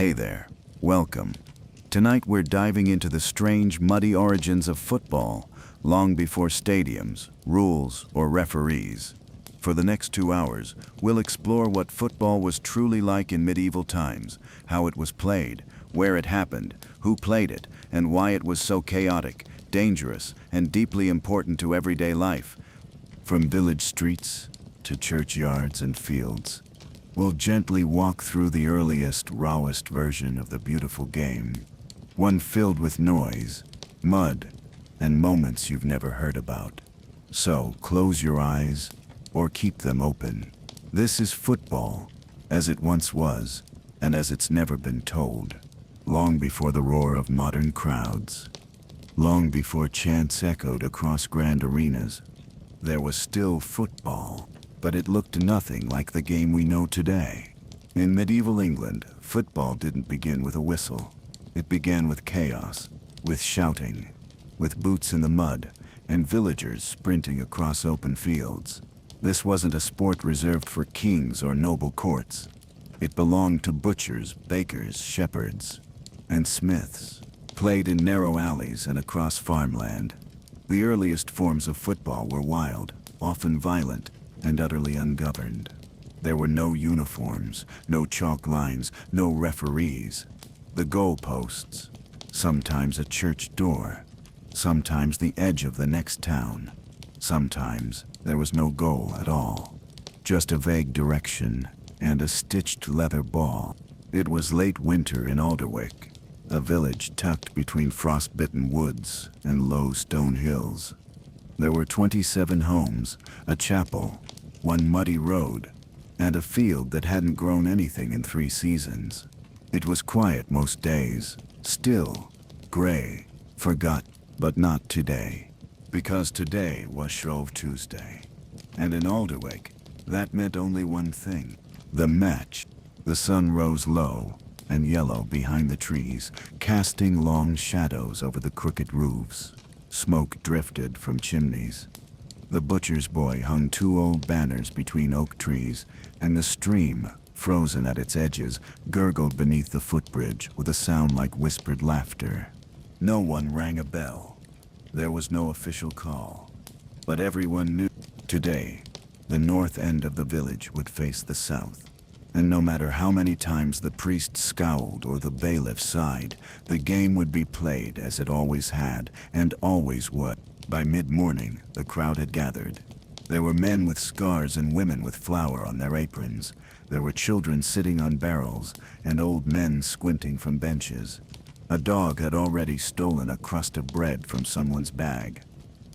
Hey there, welcome. Tonight we're diving into the strange, muddy origins of football, long before stadiums, rules, or referees. For the next 2 hours, we'll explore what football was truly like in medieval times, how it was played, where it happened, who played it, and why it was so chaotic, dangerous, and deeply important to everyday life. From village streets to churchyards and fields, we'll gently walk through the earliest, rawest version of the beautiful game, one filled with noise, mud, and moments you've never heard about. So close your eyes or keep them open. This is football, as it once was, and as it's never been told. Long before the roar of modern crowds, long before chants echoed across grand arenas, there was still football, but it looked nothing like the game we know today. In medieval England, football didn't begin with a whistle. It began with chaos, with shouting, with boots in the mud, and villagers sprinting across open fields. This wasn't a sport reserved for kings or noble courts. It belonged to butchers, bakers, shepherds, and smiths, played in narrow alleys and across farmland. The earliest forms of football were wild, often violent, and utterly ungoverned. There were no uniforms, no chalk lines, no referees. The goalposts, sometimes a church door, sometimes the edge of the next town. Sometimes there was no goal at all, just a vague direction and a stitched leather ball. It was late winter in Alderwick, a village tucked between frost-bitten woods and low stone hills. There were 27 homes, a chapel, one muddy road, and a field that hadn't grown anything in 3 seasons. It was quiet most days, still, gray, forgot, but not today. Because today was Shrove Tuesday. And in Alderwick, that meant only one thing: the match. The sun rose low and yellow behind the trees, casting long shadows over the crooked roofs. Smoke drifted from chimneys. The butcher's boy hung 2 old banners between oak trees, and the stream, frozen at its edges, gurgled beneath the footbridge with a sound like whispered laughter. No one rang a bell. There was no official call, but everyone knew today the north end of the village would face the south. And no matter how many times the priest scowled or the bailiff sighed, the game would be played as it always had and always would. By mid-morning, the crowd had gathered. There were men with scars and women with flour on their aprons. There were children sitting on barrels and old men squinting from benches. A dog had already stolen a crust of bread from someone's bag.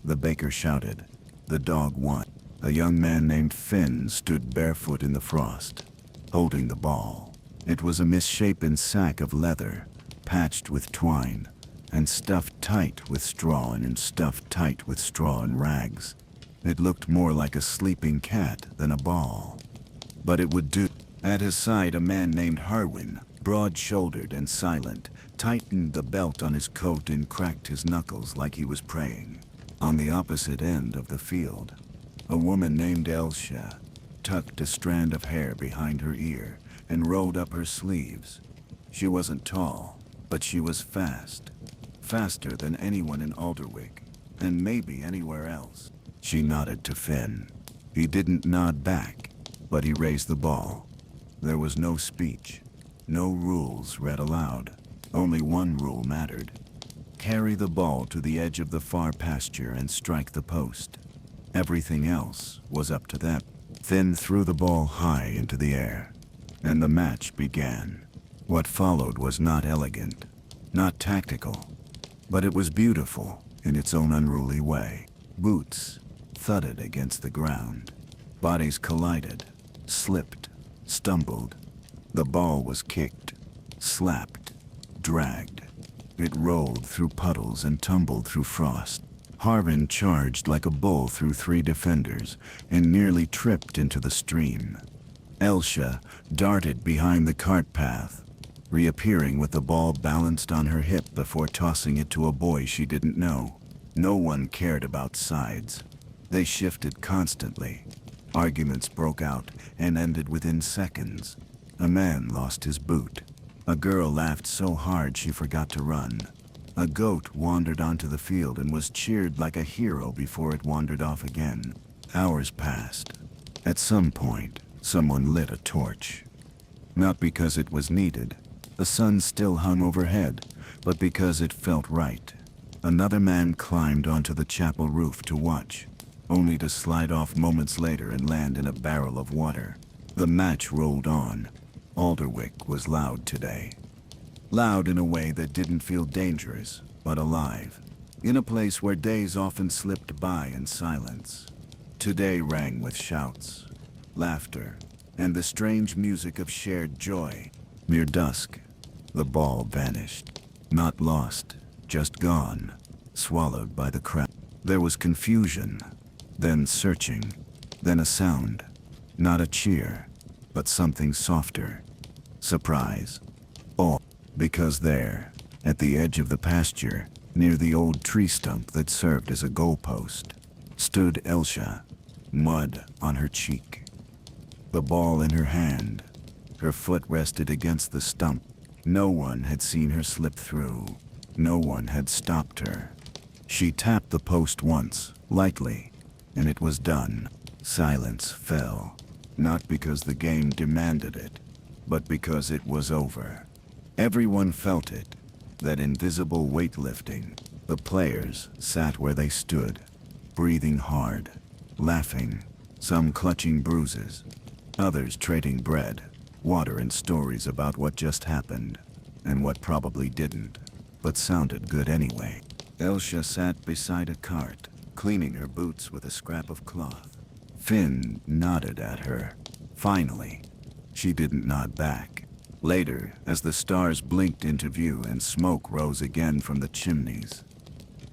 The baker shouted. The dog won. A young man named Finn stood barefoot in the frost, holding the ball. It was a misshapen sack of leather, patched with twine, and stuffed tight with straw and stuffed tight with straw and rags. It looked more like a sleeping cat than a ball, but it would do. At his side, a man named Harwin, broad-shouldered and silent, tightened the belt on his coat and cracked his knuckles like he was praying. On the opposite end of the field, a woman named Elsha tucked a strand of hair behind her ear and rolled up her sleeves. She wasn't tall, but she was fast. Faster than anyone in Alderwick, and maybe anywhere else. She nodded to Finn. He didn't nod back, but he raised the ball. There was no speech, no rules read aloud. Only one rule mattered. Carry the ball to the edge of the far pasture and strike the post. Everything else was up to them. Finn threw the ball high into the air, and the match began. What followed was not elegant, not tactical, but it was beautiful in its own unruly way. Boots thudded against the ground. Bodies collided, slipped, stumbled. The ball was kicked, slapped, dragged. It rolled through puddles and tumbled through frost. Harvin charged like a bull through 3 defenders and nearly tripped into the stream. Elsha darted behind the cart path, reappearing with the ball balanced on her hip before tossing it to a boy she didn't know. No one cared about sides. They shifted constantly. Arguments broke out and ended within seconds. A man lost his boot. A girl laughed so hard she forgot to run. A goat wandered onto the field and was cheered like a hero before it wandered off again. Hours passed. At some point, someone lit a torch. Not because it was needed. The sun still hung overhead, but because it felt right. Another man climbed onto the chapel roof to watch, only to slide off moments later and land in a barrel of water. The match rolled on. Alderwick was loud today. Loud in a way that didn't feel dangerous, but alive. In a place where days often slipped by in silence. Today rang with shouts, laughter, and the strange music of shared joy. Near dusk, the ball vanished. Not lost, just gone, swallowed by the crowd. There was confusion, then searching, then a sound. Not a cheer, but something softer. Surprise. Awe. Because there, at the edge of the pasture, near the old tree stump that served as a goalpost, stood Elsha, mud on her cheek. The ball in her hand. Her foot rested against the stump. No one had seen her slip through. No one had stopped her. She tapped the post once, lightly, and it was done. Silence fell, not because the game demanded it, but because it was over. Everyone felt it, that invisible weightlifting. The players sat where they stood, breathing hard, laughing, some clutching bruises, others trading bread, water and stories about what just happened, and what probably didn't, but sounded good anyway. Elsha sat beside a cart, cleaning her boots with a scrap of cloth. Finn nodded at her. Finally, she didn't nod back. Later, as the stars blinked into view and smoke rose again from the chimneys,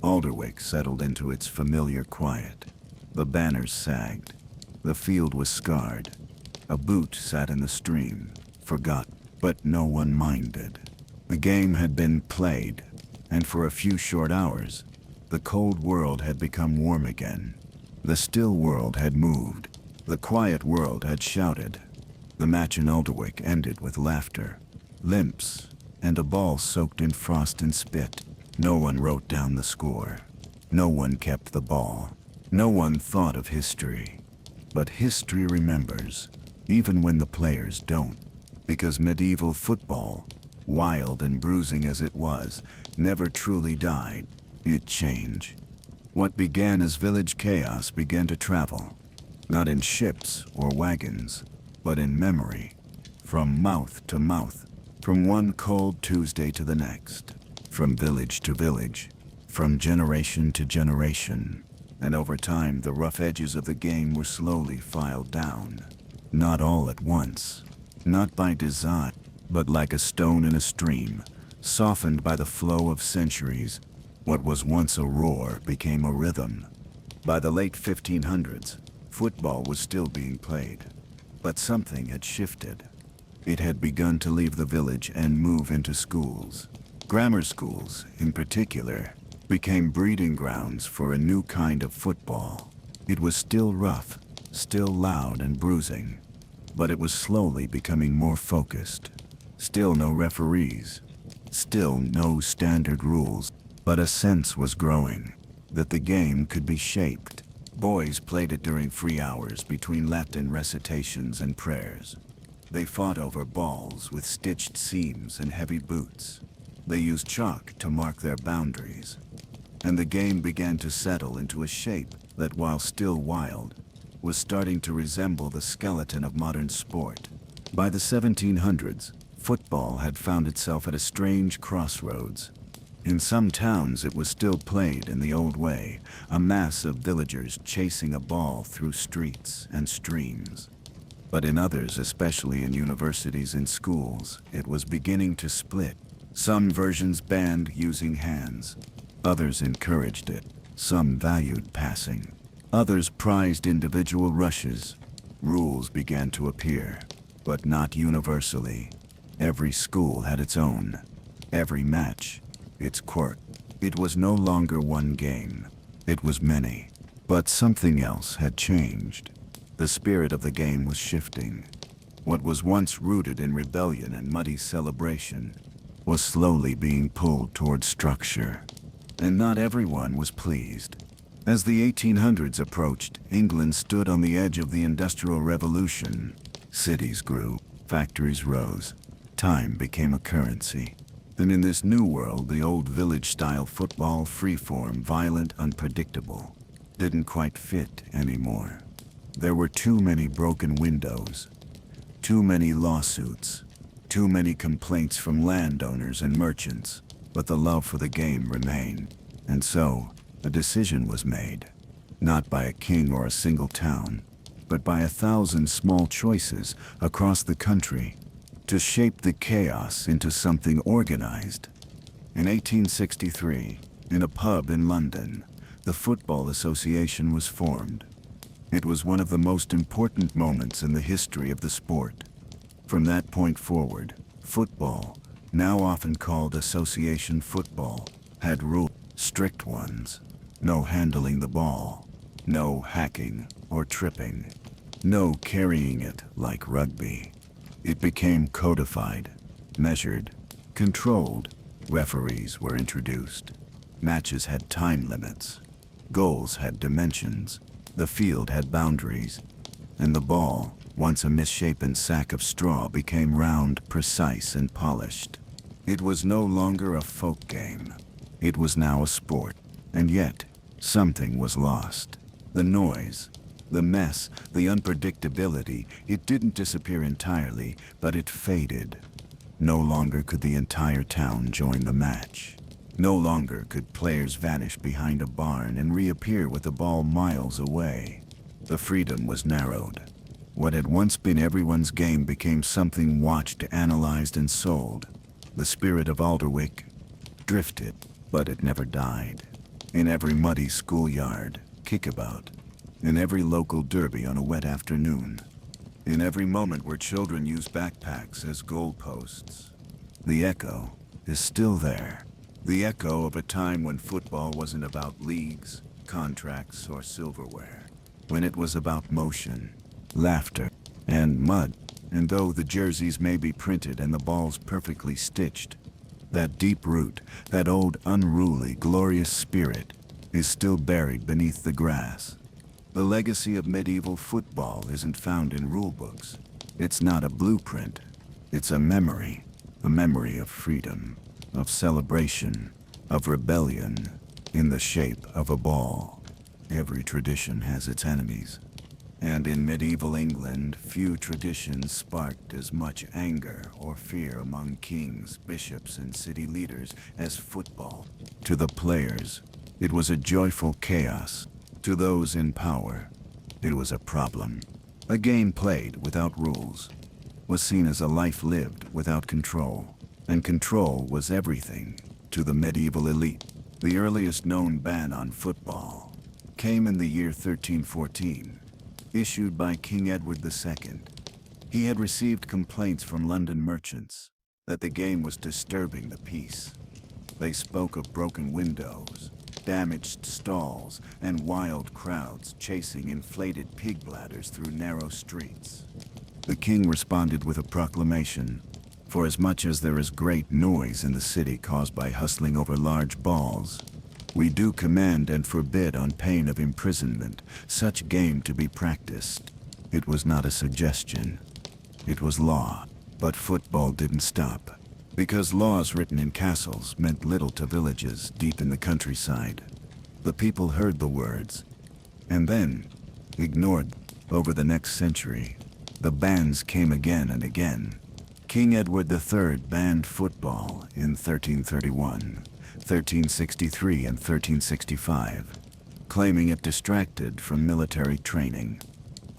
Alderwick settled into its familiar quiet. The banners sagged. The field was scarred. A boot sat in the stream, forgot, but no one minded. The game had been played, and for a few short hours, the cold world had become warm again. The still world had moved. The quiet world had shouted. The match in Alderwick ended with laughter, limps, and a ball soaked in frost and spit. No one wrote down the score. No one kept the ball. No one thought of history. But history remembers, even when the players don't. Because medieval football, wild and bruising as it was, never truly died. It changed. What began as village chaos began to travel, not in ships or wagons, but in memory, from mouth to mouth, from one cold Tuesday to the next, from village to village, from generation to generation. And over time, the rough edges of the game were slowly filed down. Not all at once, not by design, but like a stone in a stream, softened by the flow of centuries. What was once a roar became a rhythm. By the late 1500s, football was still being played. But something had shifted. It had begun to leave the village and move into schools. Grammar schools, in particular, became breeding grounds for a new kind of football. It was still rough, still loud and bruising, but it was slowly becoming more focused. Still no referees, still no standard rules, but a sense was growing that the game could be shaped. Boys played it during free hours between Latin recitations and prayers. They fought over balls with stitched seams and heavy boots. They used chalk to mark their boundaries. And the game began to settle into a shape that, while still wild, was starting to resemble the skeleton of modern sport. By the 1700s, football had found itself at a strange crossroads. In some towns it was still played in the old way, a mass of villagers chasing a ball through streets and streams. But in others, especially in universities and schools, it was beginning to split. Some versions banned using hands. Others encouraged it. Some valued passing. Others prized individual rushes. Rules began to appear, but not universally. Every school had its own. Every match, its quirk. It was no longer one game. It was many. But something else had changed. The spirit of the game was shifting. What was once rooted in rebellion and muddy celebration was slowly being pulled toward structure. And not everyone was pleased. As the 1800s approached, England stood on the edge of the Industrial Revolution. Cities grew, factories rose, time became a currency. And in this new world, the old village-style football, freeform, violent, unpredictable, didn't quite fit anymore. There were too many broken windows, too many lawsuits, too many complaints from landowners and merchants, but the love for the game remained. And so, a decision was made, not by a king or a single town, but by 1,000 small choices across the country, to shape the chaos into something organized. In 1863, in a pub in London, the Football Association was formed. It was one of the most important moments in the history of the sport. From that point forward, football, now often called association football, had rules, strict ones. No handling the ball, no hacking or tripping, no carrying it like rugby. It became codified, measured, controlled. Referees were introduced. Matches had time limits. Goals had dimensions. The field had boundaries. And the ball, once a misshapen sack of straw, became round, precise, and polished. It was no longer a folk game. It was now a sport. And yet, something was lost. The noise, the mess, the unpredictability, it didn't disappear entirely, but it faded. No longer could the entire town join the match. No longer could players vanish behind a barn and reappear with the ball miles away. The freedom was narrowed. What had once been everyone's game became something watched, analyzed, and sold. The spirit of Alderwick drifted, but it never died. In every muddy schoolyard, kickabout, in every local derby on a wet afternoon, in every moment where children used backpacks as goalposts, the echo is still there. The echo of a time when football wasn't about leagues, contracts, or silverware. When it was about motion, laughter, and mud. And though the jerseys may be printed and the balls perfectly stitched, that deep root, that old unruly, glorious spirit, is still buried beneath the grass. The legacy of medieval football isn't found in rulebooks. It's not a blueprint. It's a memory of freedom, of celebration, of rebellion, in the shape of a ball. Every tradition has its enemies. And in medieval England, few traditions sparked as much anger or fear among kings, bishops, and city leaders as football. To the players, it was a joyful chaos. To those in power, it was a problem. A game played without rules was seen as a life lived without control. And control was everything to the medieval elite. The earliest known ban on football came in the year 1314. Issued by King Edward II. He had received complaints from London merchants that the game was disturbing the peace. They spoke of broken windows, damaged stalls, and wild crowds chasing inflated pig bladders through narrow streets. The king responded with a proclamation: "For as much as there is great noise in the city caused by hustling over large balls, we do command and forbid on pain of imprisonment such game to be practiced." It was not a suggestion. It was law. But football didn't stop. Because laws written in castles meant little to villages deep in the countryside. The people heard the words, and then ignored them. Over the next century, the bans came again and again. King Edward III banned football in 1331. 1363 and 1365, claiming it distracted from military training.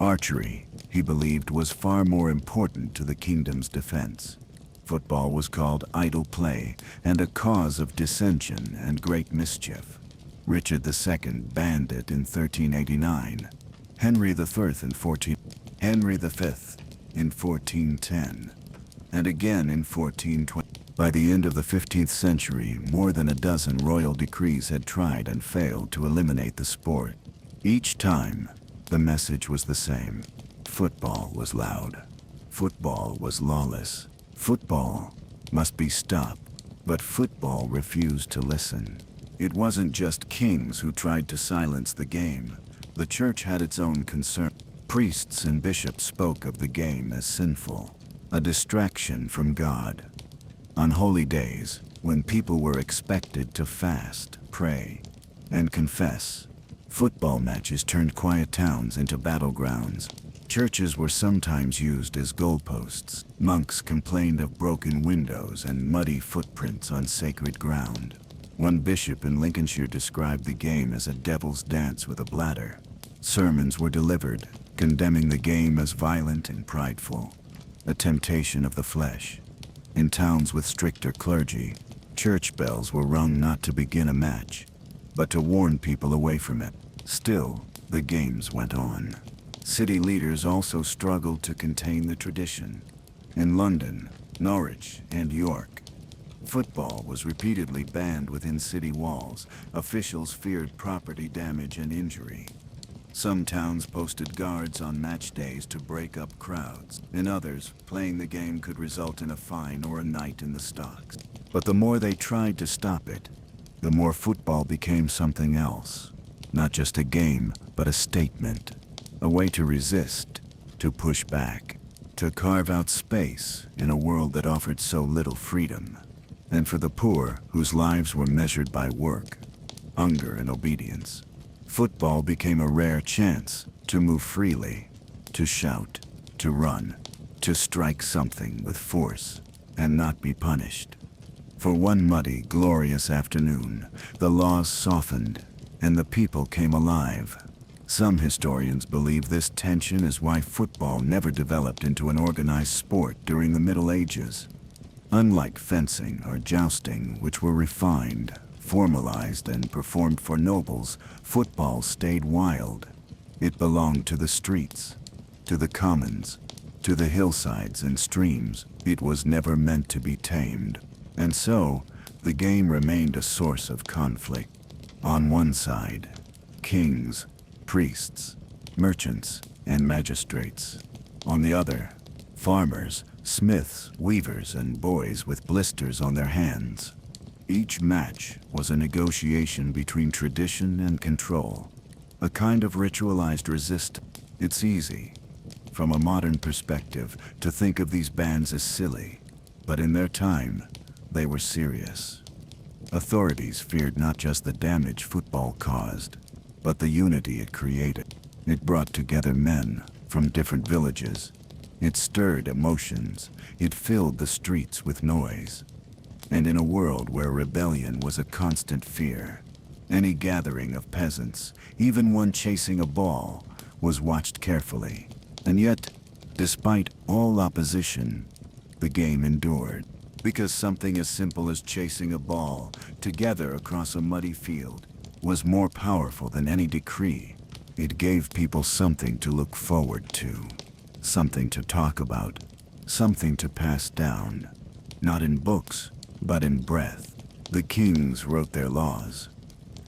Archery, he believed, was far more important to the kingdom's defense. Football was called idle play and a cause of dissension and great mischief. Richard II banned it in 1389, Henry V in 1410, and again in 1420. By the end of the 15th century, more than a dozen royal decrees had tried and failed to eliminate the sport. Each time, the message was the same. Football was loud. Football was lawless. Football must be stopped. But football refused to listen. It wasn't just kings who tried to silence the game. The church had its own concern. Priests and bishops spoke of the game as sinful, a distraction from God. On holy days, when people were expected to fast, pray, and confess, football matches turned quiet towns into battlegrounds. Churches were sometimes used as goalposts. Monks complained of broken windows and muddy footprints on sacred ground. One bishop in Lincolnshire described the game as a devil's dance with a bladder. Sermons were delivered, condemning the game as violent and prideful, a temptation of the flesh. In towns with stricter clergy, church bells were rung not to begin a match, but to warn people away from it. Still, the games went on. City leaders also struggled to contain the tradition. In London, Norwich, and York, football was repeatedly banned within city walls. Officials feared property damage and injury. Some towns posted guards on match days to break up crowds. In others, playing the game could result in a fine or a night in the stocks. But the more they tried to stop it, the more football became something else. Not just a game, but a statement. A way to resist, to push back, to carve out space in a world that offered so little freedom. And for the poor, whose lives were measured by work, hunger, and obedience, football became a rare chance to move freely, to shout, to run, to strike something with force, and not be punished. For one muddy, glorious afternoon, the laws softened, and the people came alive. Some historians believe this tension is why football never developed into an organized sport during the Middle Ages. Unlike fencing or jousting, which were refined, formalized, and performed for nobles, football stayed wild. It belonged to the streets, to the commons, to the hillsides and streams. It was never meant to be tamed. And so, the game remained a source of conflict. On one side, kings, priests, merchants, and magistrates. On the other, farmers, smiths, weavers, and boys with blisters on their hands. Each match was a negotiation between tradition and control, a kind of ritualized resistance. It's easy, from a modern perspective, to think of these bans as silly, but in their time, they were serious. Authorities feared not just the damage football caused, but the unity it created. It brought together men from different villages. It stirred emotions. It filled the streets with noise. And in a world where rebellion was a constant fear, any gathering of peasants, even one chasing a ball, was watched carefully. And yet, despite all opposition, the game endured. Because something as simple as chasing a ball together across a muddy field was more powerful than any decree. It gave people something to look forward to, something to talk about, something to pass down, not in books, but in breath. The kings wrote their laws.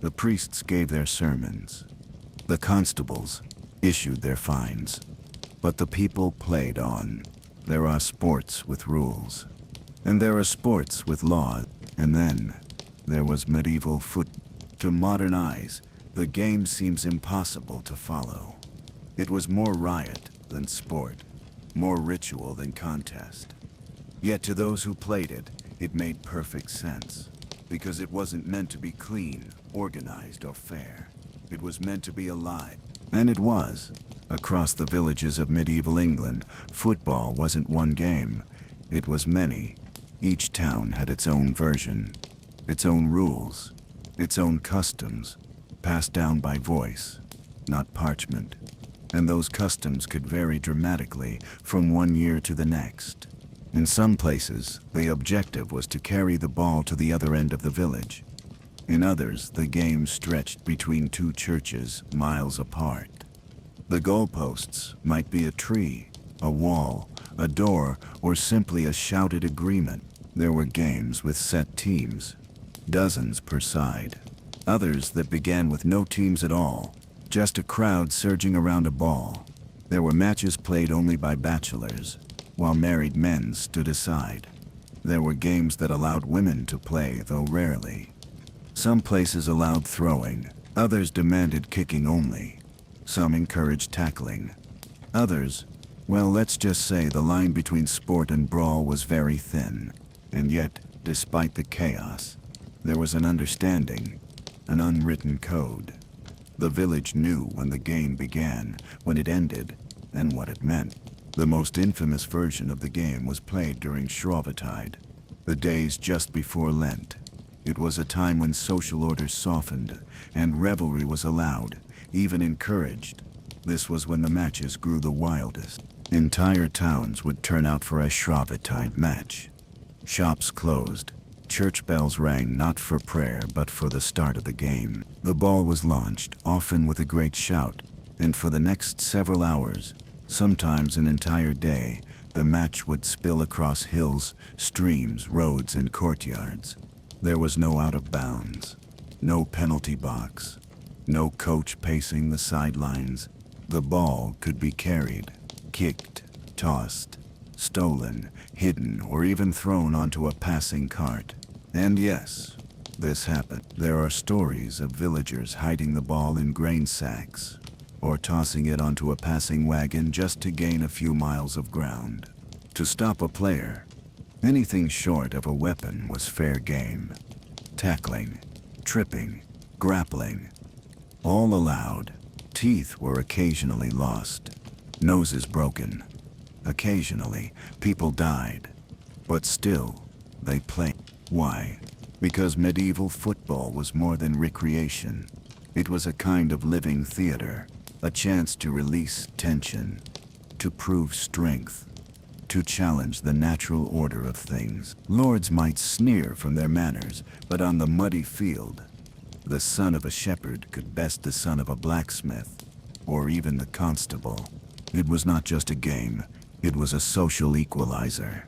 The priests gave their sermons. The constables issued their fines. But the people played on. There are sports with rules. And there are sports with laws. And then there was medieval football. To modern eyes, the game seems impossible to follow. It was more riot than sport, more ritual than contest. Yet to those who played it, it made perfect sense. Because it wasn't meant to be clean, organized, or fair. It was meant to be alive. And it was. Across the villages of medieval England, football wasn't one game. It was many. Each town had its own version, its own rules, its own customs, passed down by voice, not parchment. And those customs could vary dramatically from one year to the next. In some places, the objective was to carry the ball to the other end of the village. In others, the game stretched between two churches miles apart. The goalposts might be a tree, a wall, a door, or simply a shouted agreement. There were games with set teams, dozens per side. Others that began with no teams at all, just a crowd surging around a ball. There were matches played only by bachelors, while married men stood aside. There were games that allowed women to play, though rarely. Some places allowed throwing, others demanded kicking only. Some encouraged tackling. Others, well, let's just say the line between sport and brawl was very thin. And yet, despite the chaos, there was an understanding, an unwritten code. The village knew when the game began, when it ended, and what it meant. The most infamous version of the game was played during Shrovetide, the days just before Lent. It was a time when social orders softened, and revelry was allowed, even encouraged. This was when the matches grew the wildest. Entire towns would turn out for a Shrovetide match. Shops closed. Church bells rang not for prayer but for the start of the game. The ball was launched, often with a great shout, and for the next several hours, sometimes an entire day, the match would spill across hills, streams, roads, and courtyards. There was no out of bounds, no penalty box, no coach pacing the sidelines. The ball could be carried, kicked, tossed, stolen, hidden, or even thrown onto a passing cart. And yes, this happened. There are stories of villagers hiding the ball in grain sacks, or tossing it onto a passing wagon just to gain a few miles of ground. To stop a player, anything short of a weapon was fair game. Tackling, tripping, grappling, all allowed. Teeth were occasionally lost, noses broken. Occasionally, people died. But still, they played. Why? Because medieval football was more than recreation. It was a kind of living theater, a chance to release tension, to prove strength, to challenge the natural order of things. Lords might sneer from their manners, but on the muddy field, the son of a shepherd could best the son of a blacksmith, or even the constable. It was not just a game, it was a social equalizer.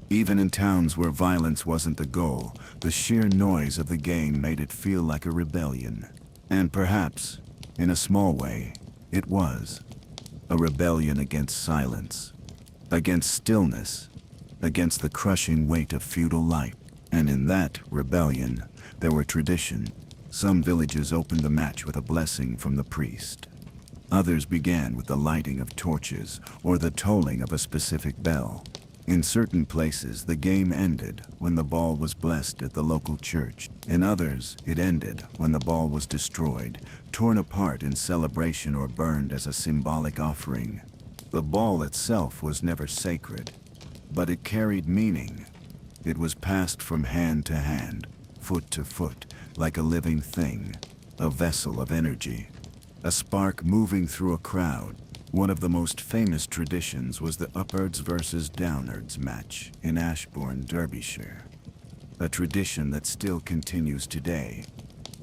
Even in towns where violence wasn't the goal, the sheer noise of the game made it feel like a rebellion. And perhaps, in a small way, it was. A rebellion against silence, against stillness, against the crushing weight of feudal life. And in that rebellion, there were traditions. Some villages opened the match with a blessing from the priest. Others began with the lighting of torches or the tolling of a specific bell. In certain places, the game ended when the ball was blessed at the local church. In others, it ended when the ball was destroyed, torn apart in celebration, or burned as a symbolic offering. The ball itself was never sacred, but it carried meaning. It was passed from hand to hand, foot to foot, like a living thing, a vessel of energy, a spark moving through a crowd. One of the most famous traditions was the Uppards versus Downards match in Ashbourne, Derbyshire, a tradition that still continues today.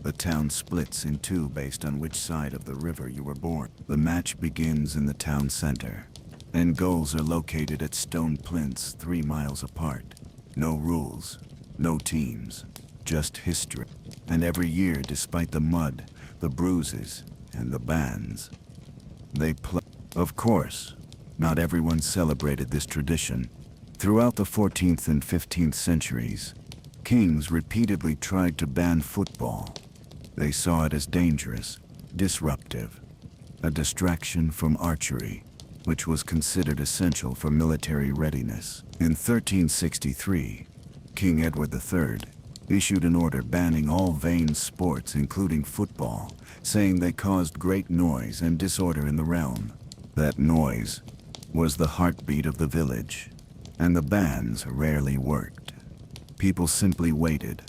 The town splits in two based on which side of the river you were born. The match begins in the town center, and goals are located at stone plinths 3 miles apart. No rules, no teams, just history. And every year, despite the mud, the bruises, and the bans, they play. Of course, not everyone celebrated this tradition. Throughout the 14th and 15th centuries, kings repeatedly tried to ban football. They saw it as dangerous, disruptive, a distraction from archery, which was considered essential for military readiness. In 1363, King Edward III issued an order banning all vain sports, including football, saying they caused great noise and disorder in the realm. That noise was the heartbeat of the village, and the bans rarely worked. People simply waited,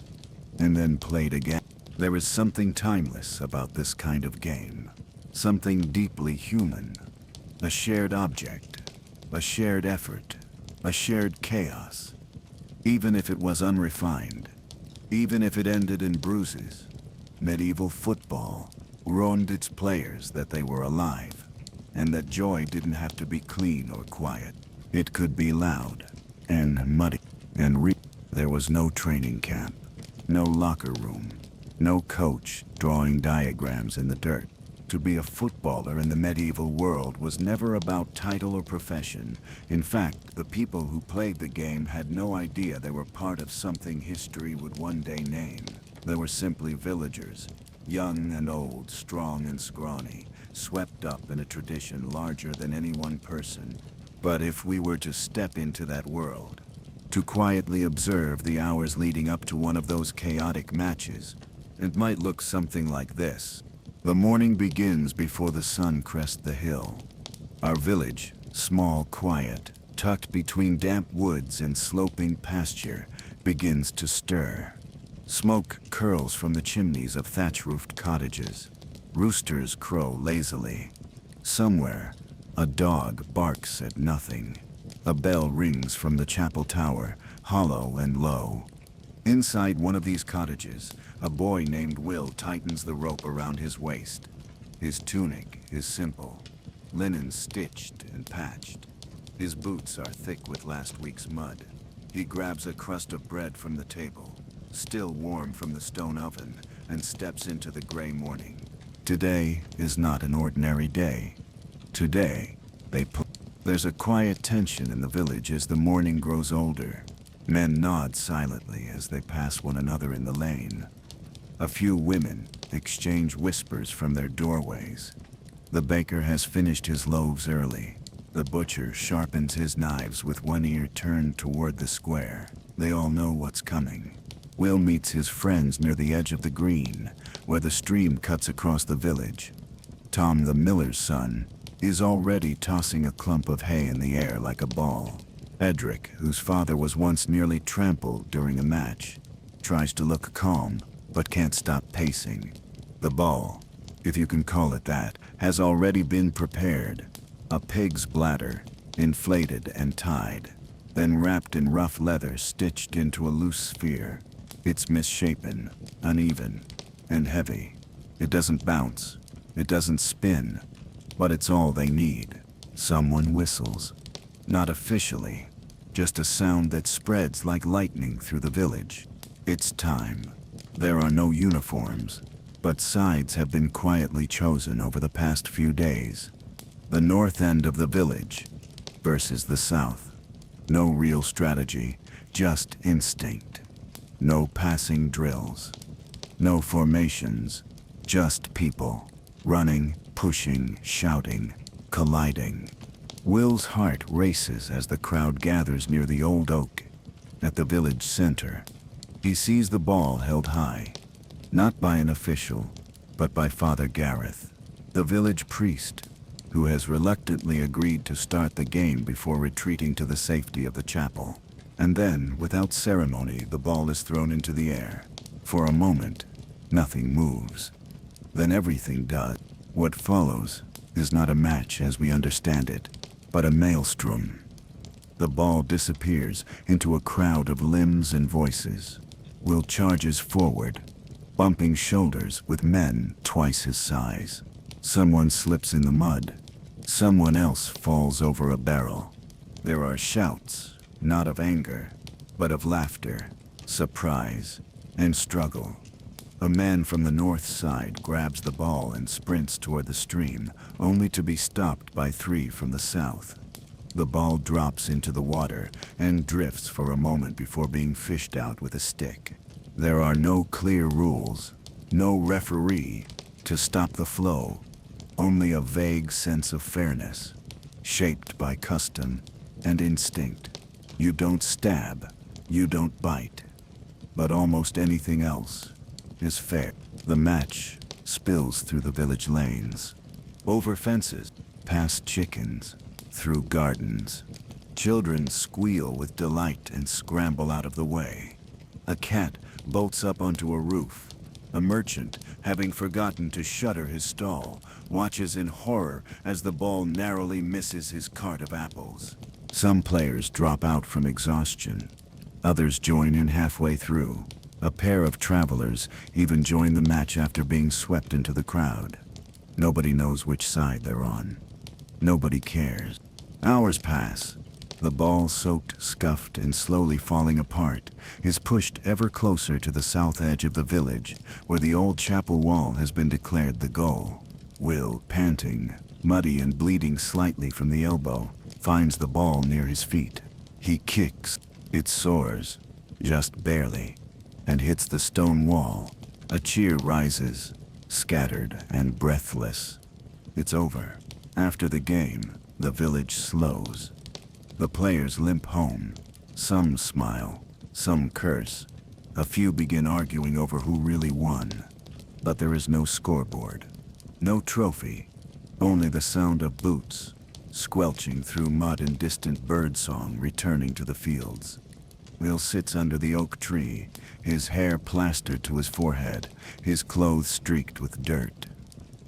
and then played again. There is something timeless about this kind of game, something deeply human. A shared object, a shared effort, a shared chaos. Even if it was unrefined, even if it ended in bruises, medieval football warned its players that they were alive, and that joy didn't have to be clean or quiet. It could be loud, and muddy, and There was no training camp, no locker room, no coach drawing diagrams in the dirt. To be a footballer in the medieval world was never about title or profession. In fact, the people who played the game had no idea they were part of something history would one day name. They were simply villagers, young and old, strong and scrawny, swept up in a tradition larger than any one person. But if we were to step into that world, to quietly observe the hours leading up to one of those chaotic matches, it might look something like this. The morning begins before the sun crests the hill. Our village, small, quiet, tucked between damp woods and sloping pasture, begins to stir. Smoke curls from the chimneys of thatch-roofed cottages. Roosters crow lazily. Somewhere, a dog barks at nothing. A bell rings from the chapel tower, hollow and low. Inside one of these cottages, a boy named Will tightens the rope around his waist. His tunic is simple, linen stitched and patched. His boots are thick with last week's mud. He grabs a crust of bread from the table, still warm from the stone oven, and steps into the gray morning. Today is not an ordinary day. Today, there's a quiet tension in the village as the morning grows older. Men nod silently as they pass one another in the lane. A few women exchange whispers from their doorways. The baker has finished his loaves early. The butcher sharpens his knives with one ear turned toward the square. They all know what's coming. Will meets his friends near the edge of the green, where the stream cuts across the village. Tom, the miller's son, is already tossing a clump of hay in the air like a ball. Edric, whose father was once nearly trampled during a match, tries to look calm, but can't stop pacing. The ball, if you can call it that, has already been prepared. A pig's bladder, inflated and tied, then wrapped in rough leather stitched into a loose sphere. It's misshapen, uneven, and heavy. It doesn't bounce, it doesn't spin, but it's all they need. Someone whistles. Not officially, just a sound that spreads like lightning through the village. It's time. There are no uniforms, but sides have been quietly chosen over the past few days. The north end of the village versus the south. No real strategy, just instinct. No passing drills. No formations, just people. Running, pushing, shouting, colliding. Will's heart races as the crowd gathers near the old oak at the village center. He sees the ball held high, not by an official, but by Father Gareth, the village priest, who has reluctantly agreed to start the game before retreating to the safety of the chapel. And then, without ceremony, the ball is thrown into the air. For a moment, nothing moves. Then everything does. What follows is not a match as we understand it, but a maelstrom. The ball disappears into a crowd of limbs and voices. Will charges forward, bumping shoulders with men twice his size. Someone slips in the mud. Someone else falls over a barrel. There are shouts, not of anger, but of laughter, surprise, and struggle. A man from the north side grabs the ball and sprints toward the stream, only to be stopped by three from the south. The ball drops into the water and drifts for a moment before being fished out with a stick. There are no clear rules, no referee to stop the flow, only a vague sense of fairness, shaped by custom and instinct. You don't stab, you don't bite, but almost anything else is fair. The match spills through the village lanes, over fences, past chickens, through gardens. Children squeal with delight and scramble out of the way. A cat bolts up onto a roof. A merchant, having forgotten to shutter his stall, watches in horror as the ball narrowly misses his cart of apples. Some players drop out from exhaustion. Others join in halfway through. A pair of travelers even join the match after being swept into the crowd. Nobody knows which side they're on. Nobody cares. Hours pass. The ball, soaked, scuffed, and slowly falling apart, is pushed ever closer to the south edge of the village, where the old chapel wall has been declared the goal. Will, panting, muddy and bleeding slightly from the elbow, finds the ball near his feet. He kicks. It soars, just barely, and hits the stone wall. A cheer rises, scattered and breathless. It's over. After the game, the village slows. The players limp home. Some smile, some curse. A few begin arguing over who really won. But there is no scoreboard, no trophy, only the sound of boots, squelching through mud and distant birdsong returning to the fields. Will sits under the oak tree, his hair plastered to his forehead, his clothes streaked with dirt.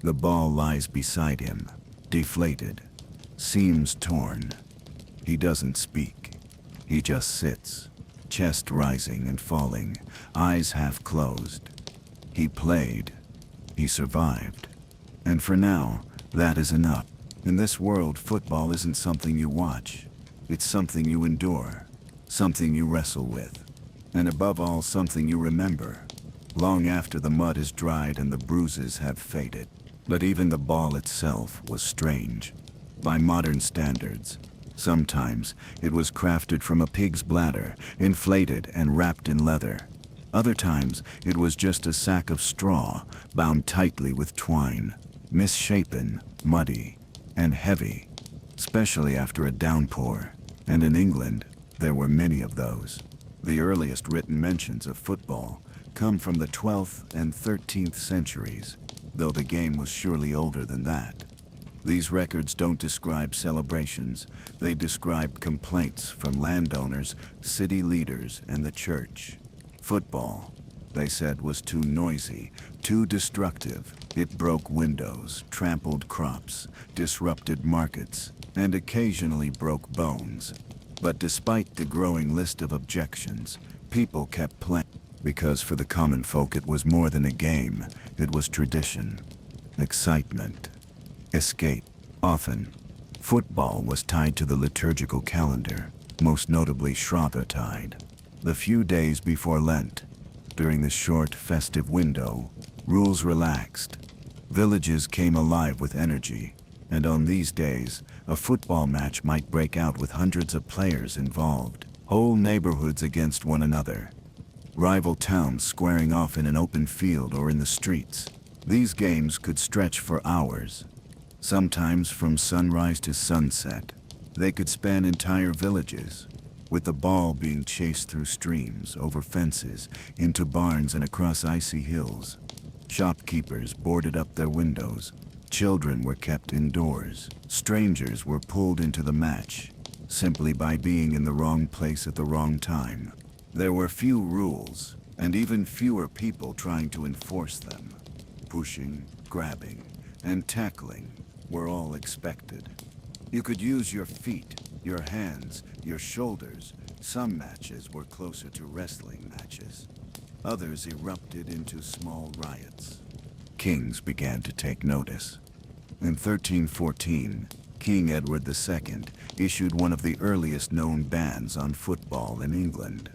The ball lies beside him, deflated, seams torn. He doesn't speak. He just sits, chest rising and falling, eyes half closed. He played. He survived. And for now, that is enough. In this world, football isn't something you watch. It's something you endure, something you wrestle with, and above all, something you remember, long after the mud is dried and the bruises have faded. But even the ball itself was strange. By modern standards, sometimes it was crafted from a pig's bladder, inflated and wrapped in leather. Other times, it was just a sack of straw, bound tightly with twine, misshapen, muddy, and heavy, especially after a downpour. And in England, there were many of those. The earliest written mentions of football come from the 12th and 13th centuries, though the game was surely older than that. These records don't describe celebrations, they describe complaints from landowners, city leaders, and the church. Football, they said, was too noisy, too destructive. It broke windows, trampled crops, disrupted markets, and occasionally broke bones. But despite the growing list of objections, people kept playing. Because for the common folk it was more than a game, it was tradition, excitement, escape. Often, football was tied to the liturgical calendar, most notably Shrovetide. The few days before Lent, during the short festive window, rules relaxed. Villages came alive with energy, and on these days, a football match might break out with hundreds of players involved, whole neighborhoods against one another, rival towns squaring off in an open field or in the streets. These games could stretch for hours, sometimes from sunrise to sunset. They could span entire villages, with the ball being chased through streams, over fences, into barns and across icy hills. Shopkeepers boarded up their windows. Children were kept indoors. Strangers were pulled into the match, simply by being in the wrong place at the wrong time. There were few rules, and even fewer people trying to enforce them. Pushing, grabbing, and tackling were all expected. You could use your feet, your hands, your shoulders. Some matches were closer to wrestling matches. Others erupted into small riots. Kings began to take notice. In 1314, King Edward II issued one of the earliest known bans on football in England.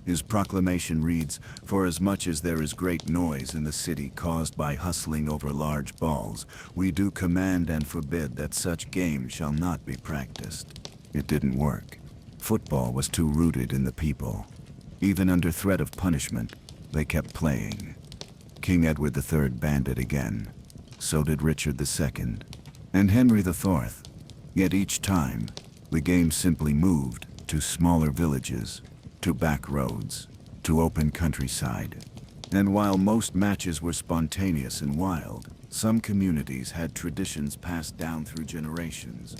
His proclamation reads, "For as much as there is great noise in the city caused by hustling over large balls, we do command and forbid that such game shall not be practiced." It didn't work. Football was too rooted in the people. Even under threat of punishment, they kept playing. King Edward III banned it again. So did Richard II, and Henry IV. Yet each time, the game simply moved to smaller villages, to back roads, to open countryside. And while most matches were spontaneous and wild, some communities had traditions passed down through generations.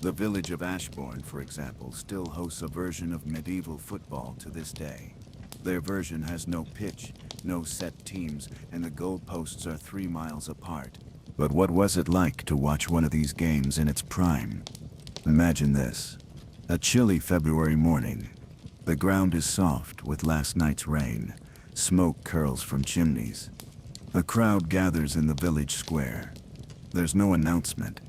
The village of Ashbourne, for example, still hosts a version of medieval football to this day. Their version has no pitch, no set teams, and the goalposts are 3 miles apart. But what was it like to watch one of these games in its prime? Imagine this. A chilly February morning. The ground is soft with last night's rain. Smoke curls from chimneys. A crowd gathers in the village square. There's no announcement,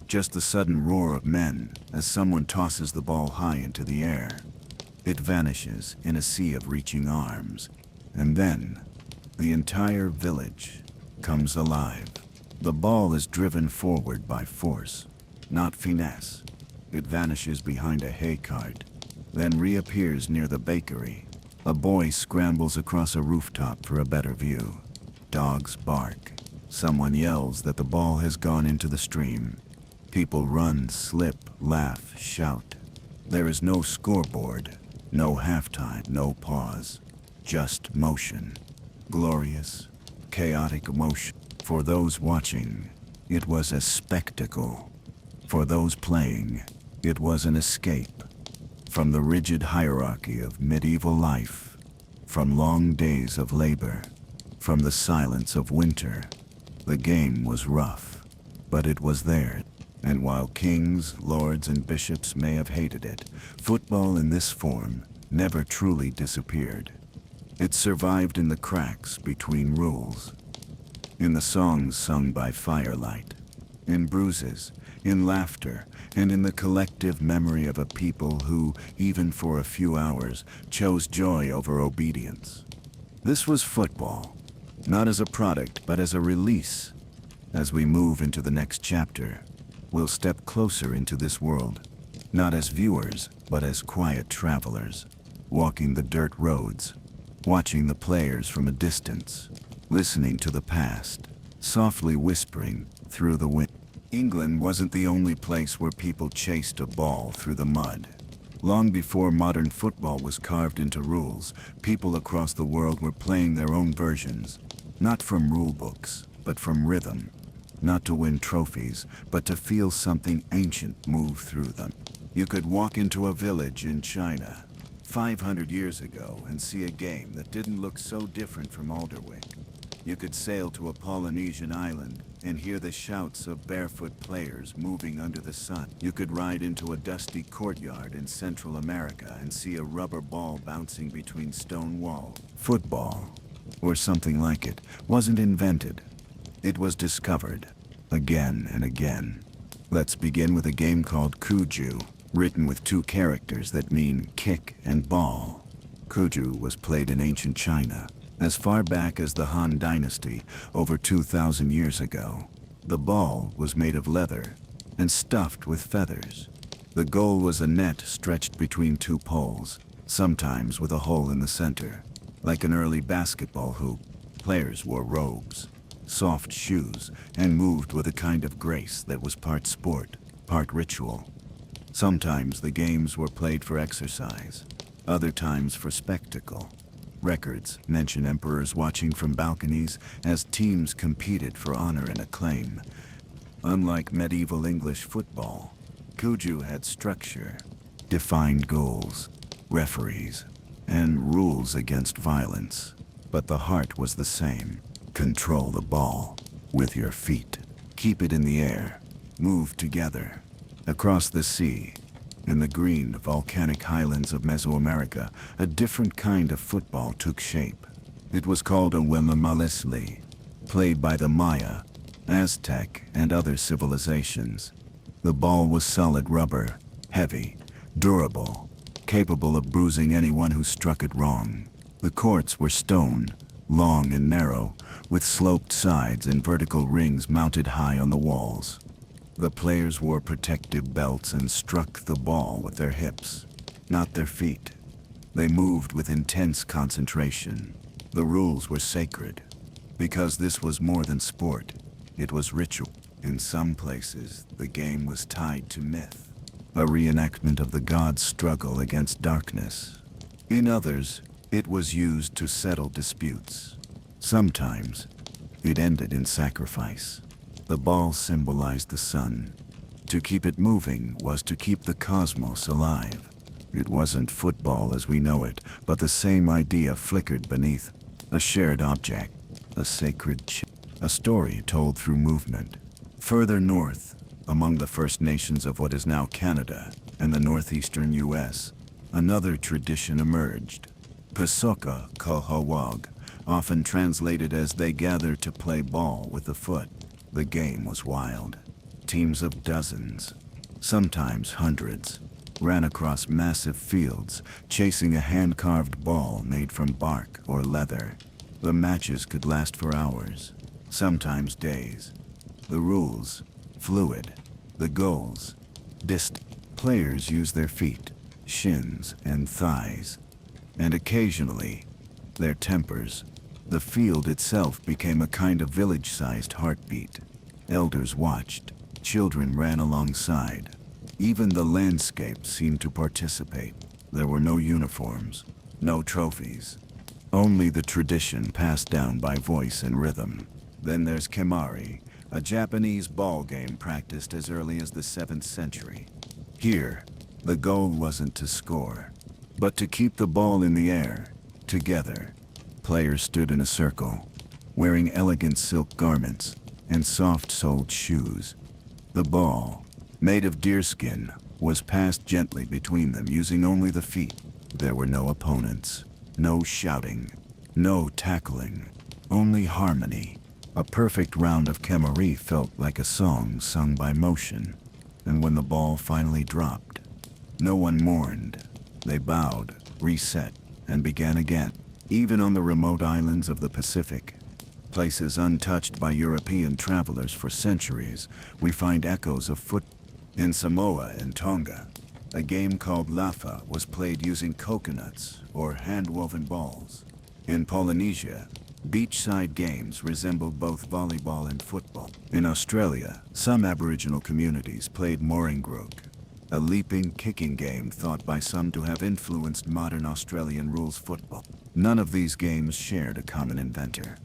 just the sudden roar of men as someone tosses the ball high into the air. It vanishes in a sea of reaching arms. And then, the entire village comes alive. The ball is driven forward by force, not finesse. It vanishes behind a hay cart, then reappears near the bakery. A boy scrambles across a rooftop for a better view. Dogs bark. Someone yells that the ball has gone into the stream. People run, slip, laugh, shout. There is no scoreboard, no halftime, no pause. Just motion. Glorious, chaotic motion. For those watching, it was a spectacle. For those playing, it was an escape. From the rigid hierarchy of medieval life, from long days of labor, from the silence of winter, the game was rough, but it was there. And while kings, lords, and bishops may have hated it, football in this form never truly disappeared. It survived in the cracks between rules, in the songs sung by firelight, in bruises, in laughter, and in the collective memory of a people who, even for a few hours, chose joy over obedience. This was football, not as a product, but as a release. As we move into the next chapter, we'll step closer into this world, not as viewers, but as quiet travelers, walking the dirt roads, watching the players from a distance, listening to the past, softly whispering through the wind. England wasn't the only place where people chased a ball through the mud. Long before modern football was carved into rules, people across the world were playing their own versions, not from rule books, but from rhythm. Not to win trophies, but to feel something ancient move through them. You could walk into a village in China 500 years ago and see a game that didn't look so different from Alderwick. You could sail to a Polynesian island and hear the shouts of barefoot players moving under the sun. You could ride into a dusty courtyard in Central America and see a rubber ball bouncing between stone walls. Football, or something like it, wasn't invented. It was discovered, again and again. Let's begin with a game called Cuju, written with two characters that mean kick and ball. Cuju was played in ancient China, as far back as the Han Dynasty, over 2,000 years ago. The ball was made of leather and stuffed with feathers. The goal was a net stretched between two poles, sometimes with a hole in the center. Like an early basketball hoop, players wore robes, soft shoes, and moved with a kind of grace that was part sport, part ritual. Sometimes the games were played for exercise, other times for spectacle. Records mention emperors watching from balconies as teams competed for honor and acclaim. Unlike medieval English football, Cuju had structure, defined goals, referees, and rules against violence. But the heart was the same. Control the ball with your feet. Keep it in the air. Move together. Across the sea, in the green volcanic highlands of Mesoamerica, a different kind of football took shape. It was called a huemulesli, played by the Maya, Aztec, and other civilizations. The ball was solid rubber, heavy, durable, capable of bruising anyone who struck it wrong. The courts were stone, long and narrow, with sloped sides and vertical rings mounted high on the walls. The players wore protective belts and struck the ball with their hips, not their feet. They moved with intense concentration. The rules were sacred, because this was more than sport. It was ritual. In some places, the game was tied to myth, a reenactment of the gods' struggle against darkness. In others, it was used to settle disputes. Sometimes, it ended in sacrifice. The ball symbolized the sun. To keep it moving was to keep the cosmos alive. It wasn't football as we know it, but the same idea flickered beneath. A shared object, a sacred a story told through movement. Further north, among the First Nations of what is now Canada and the northeastern U.S., another tradition emerged. Pasoka Kahawag, often translated as they gather to play ball with the foot. The game was wild. Teams of dozens, sometimes hundreds, ran across massive fields, chasing a hand-carved ball made from bark or leather. The matches could last for hours, sometimes days. The rules, fluid. The goals, distant. Players use their feet, shins, and thighs, and occasionally, their tempers. The field itself became a kind of village-sized heartbeat. Elders watched, children ran alongside. Even the landscape seemed to participate. There were no uniforms, no trophies, only the tradition passed down by voice and rhythm. Then there's Kemari, a Japanese ball game practiced as early as the 7th century. Here, the goal wasn't to score, but to keep the ball in the air, together. Players stood in a circle, wearing elegant silk garments and soft-soled shoes. The ball, made of deerskin, was passed gently between them using only the feet. There were no opponents, no shouting, no tackling, only harmony. A perfect round of Kemari felt like a song sung by motion. And when the ball finally dropped, no one mourned. They bowed, reset, and began again. Even on the remote islands of the Pacific, places untouched by European travelers for centuries, we find echoes of foot. In Samoa and Tonga, a game called lafa was played using coconuts or hand-woven balls. In Polynesia, beachside games resembled both volleyball and football. In Australia, some Aboriginal communities played Moringruk, a leaping, kicking game thought by some to have influenced modern Australian rules football. None of these games shared a common inventor.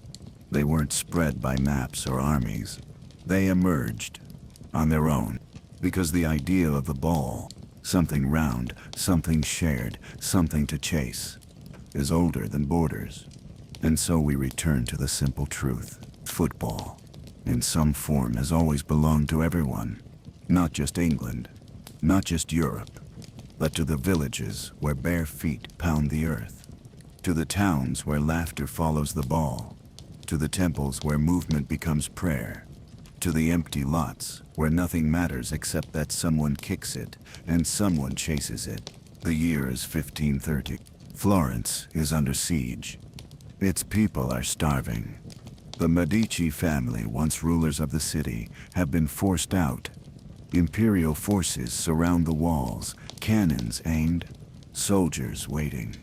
They weren't spread by maps or armies. They emerged on their own, because the idea of the ball, something round, something shared, something to chase, is older than borders. And so we return to the simple truth. Football, in some form, has always belonged to everyone. Not just England, not just Europe, but to the villages where bare feet pound the earth, to the towns where laughter follows the ball, to the temples where movement becomes prayer, to the empty lots where nothing matters except that someone kicks it and someone chases it. The year is 1530. Florence is under siege. Its people are starving. The Medici family, once rulers of the city, have been forced out. Imperial forces surround the walls, cannons aimed, soldiers waiting.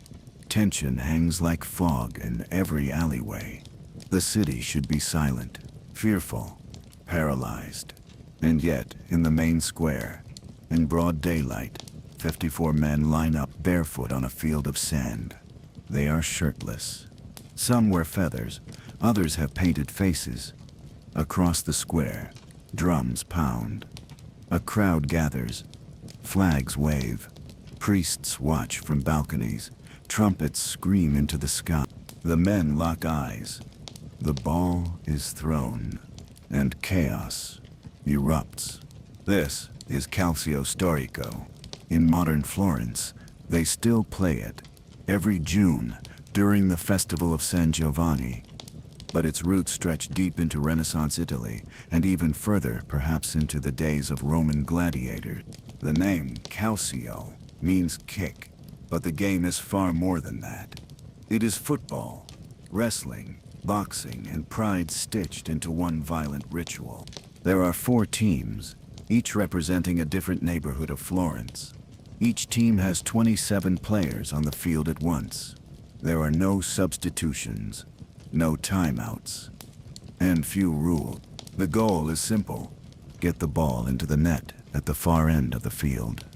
Tension hangs like fog in every alleyway. The city should be silent, fearful, paralyzed. And yet, in the main square, in broad daylight, 54 men line up barefoot on a field of sand. They are shirtless. Some wear feathers, others have painted faces. Across the square, drums pound. A crowd gathers, flags wave. Priests watch from balconies, trumpets scream into the sky. The men lock eyes. The ball is thrown, and chaos erupts. This is Calcio Storico. In modern Florence, they still play it, every June, during the Festival of San Giovanni. But its roots stretch deep into Renaissance Italy, and even further, perhaps into the days of Roman gladiators. The name Calcio means kick, but the game is far more than that. It is football, wrestling, boxing, and pride stitched into one violent ritual. There are 4 teams, each representing a different neighborhood of Florence. Each team has 27 players on the field at once. There are no substitutions, no timeouts, and few rules. The goal is simple: get the ball into the net at the far end of the field.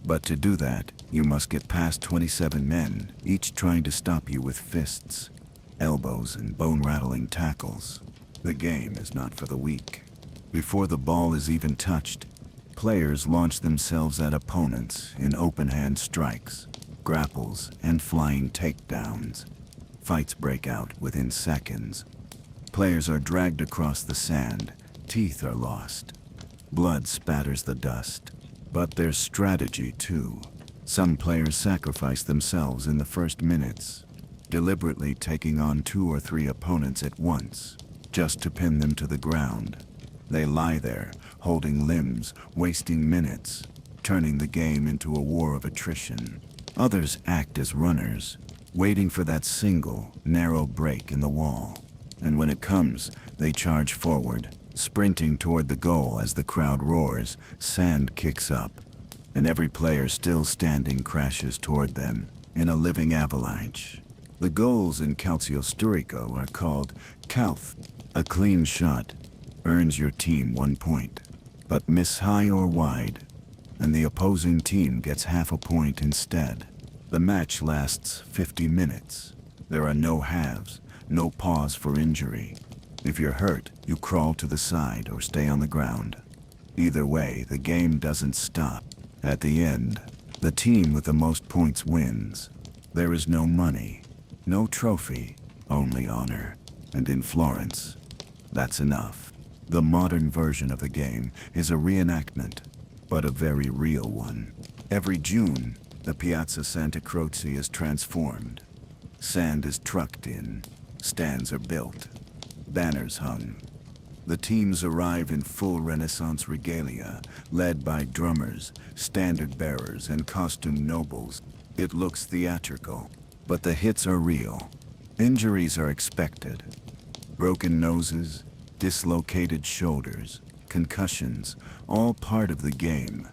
But to do that, you must get past 27 men, each trying to stop you with fists, elbows, and bone-rattling tackles. The game is not for the weak. Before the ball is even touched, players launch themselves at opponents in open-hand strikes, grapples, and flying takedowns. Fights break out within seconds. Players are dragged across the sand, teeth are lost. Blood spatters the dust. But there's strategy too. Some players sacrifice themselves in the first minutes, deliberately taking on 2 or 3 opponents at once, just to pin them to the ground. They lie there, holding limbs, wasting minutes, turning the game into a war of attrition. Others act as runners, waiting for that single, narrow break in the wall. And when it comes, they charge forward, Sprinting toward the goal as the crowd roars, sand kicks up, and every player still standing crashes toward them in a living avalanche. The goals in calcio storico are called calth. A clean shot earns your team 1 point, but miss high or wide, and the opposing team gets half a point instead. The match lasts 50 minutes. There are no halves, no pause for injury. If you're hurt, you crawl to the side or stay on the ground. Either way, the game doesn't stop. At the end, the team with the most points wins. There is no money, no trophy, only honor. And in Florence, that's enough. The modern version of the game is a reenactment, but a very real one. Every June, the Piazza Santa Croce is transformed. Sand is trucked in, stands are built, banners hung. The teams arrive in full Renaissance regalia, led by drummers, standard bearers, and costume nobles. It looks theatrical, but the hits are real. Injuries are expected. Broken noses, dislocated shoulders, concussions, all part of the game.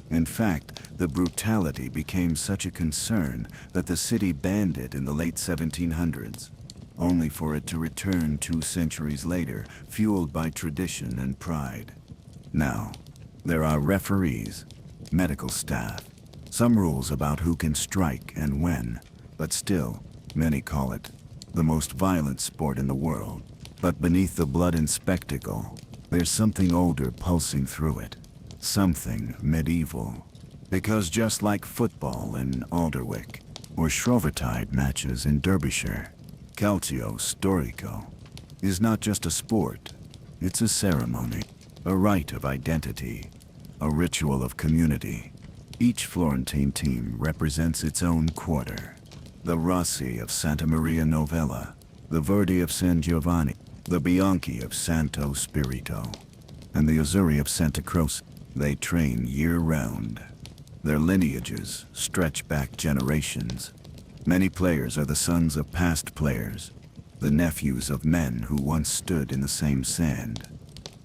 In fact, the brutality became such a concern that the city banned it in the late 1700s, only for it to return 2 centuries later, fueled by tradition and pride. Now, there are referees, medical staff, some rules about who can strike and when, but still, many call it the most violent sport in the world. But beneath the blood and spectacle, there's something older pulsing through it. Something medieval. Because just like football in Alderwick, or Shrovetide matches in Derbyshire, calcio storico is not just a sport, it's a ceremony, a rite of identity, a ritual of community. Each Florentine team represents its own quarter. The Rossi of Santa Maria Novella, the Verdi of San Giovanni, the Bianchi of Santo Spirito, and the Azzurri of Santa Croce. They train year-round. Their lineages stretch back generations. Many players are the sons of past players, the nephews of men who once stood in the same sand.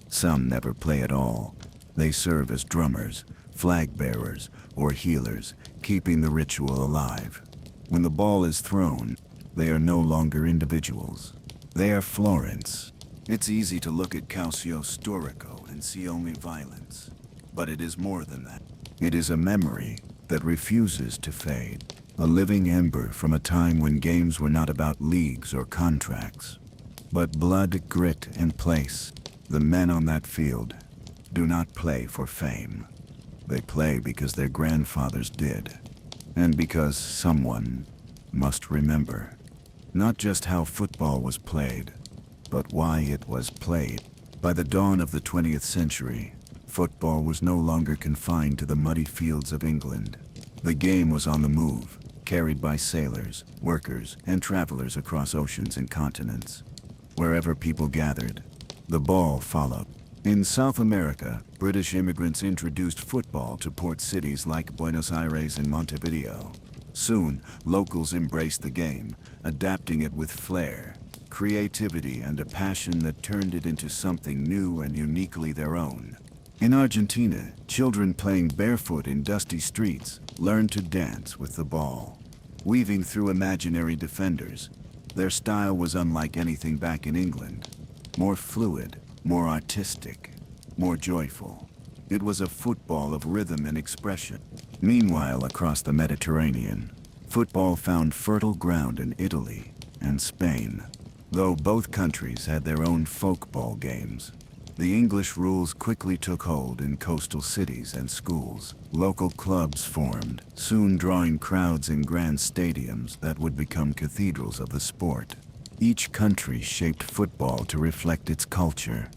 Some never play at all. They serve as drummers, flag bearers, or healers, keeping the ritual alive. When the ball is thrown, they are no longer individuals. They are Florence. It's easy to look at calcio storico and see only violence. But it is more than that. It is a memory that refuses to fade. A living ember from a time when games were not about leagues or contracts, but blood, grit, and place. The men on that field do not play for fame. They play because their grandfathers did, and because someone must remember. Not just how football was played, but why it was played. By the dawn of the 20th century, football was no longer confined to the muddy fields of England. The game was on the move, carried by sailors, workers, and travelers across oceans and continents. Wherever people gathered, the ball followed. In South America, British immigrants introduced football to port cities like Buenos Aires and Montevideo. Soon, locals embraced the game, adapting it with flair, creativity, and a passion that turned it into something new and uniquely their own. In Argentina, children playing barefoot in dusty streets learned to dance with the ball, weaving through imaginary defenders. Their style was unlike anything back in England. More fluid, more artistic, more joyful. It was a football of rhythm and expression. Meanwhile, across the Mediterranean, football found fertile ground in Italy and Spain. Though both countries had their own folk ball games, the English rules quickly took hold in coastal cities and schools. Local clubs formed, soon drawing crowds in grand stadiums that would become cathedrals of the sport. Each country shaped football to reflect its culture.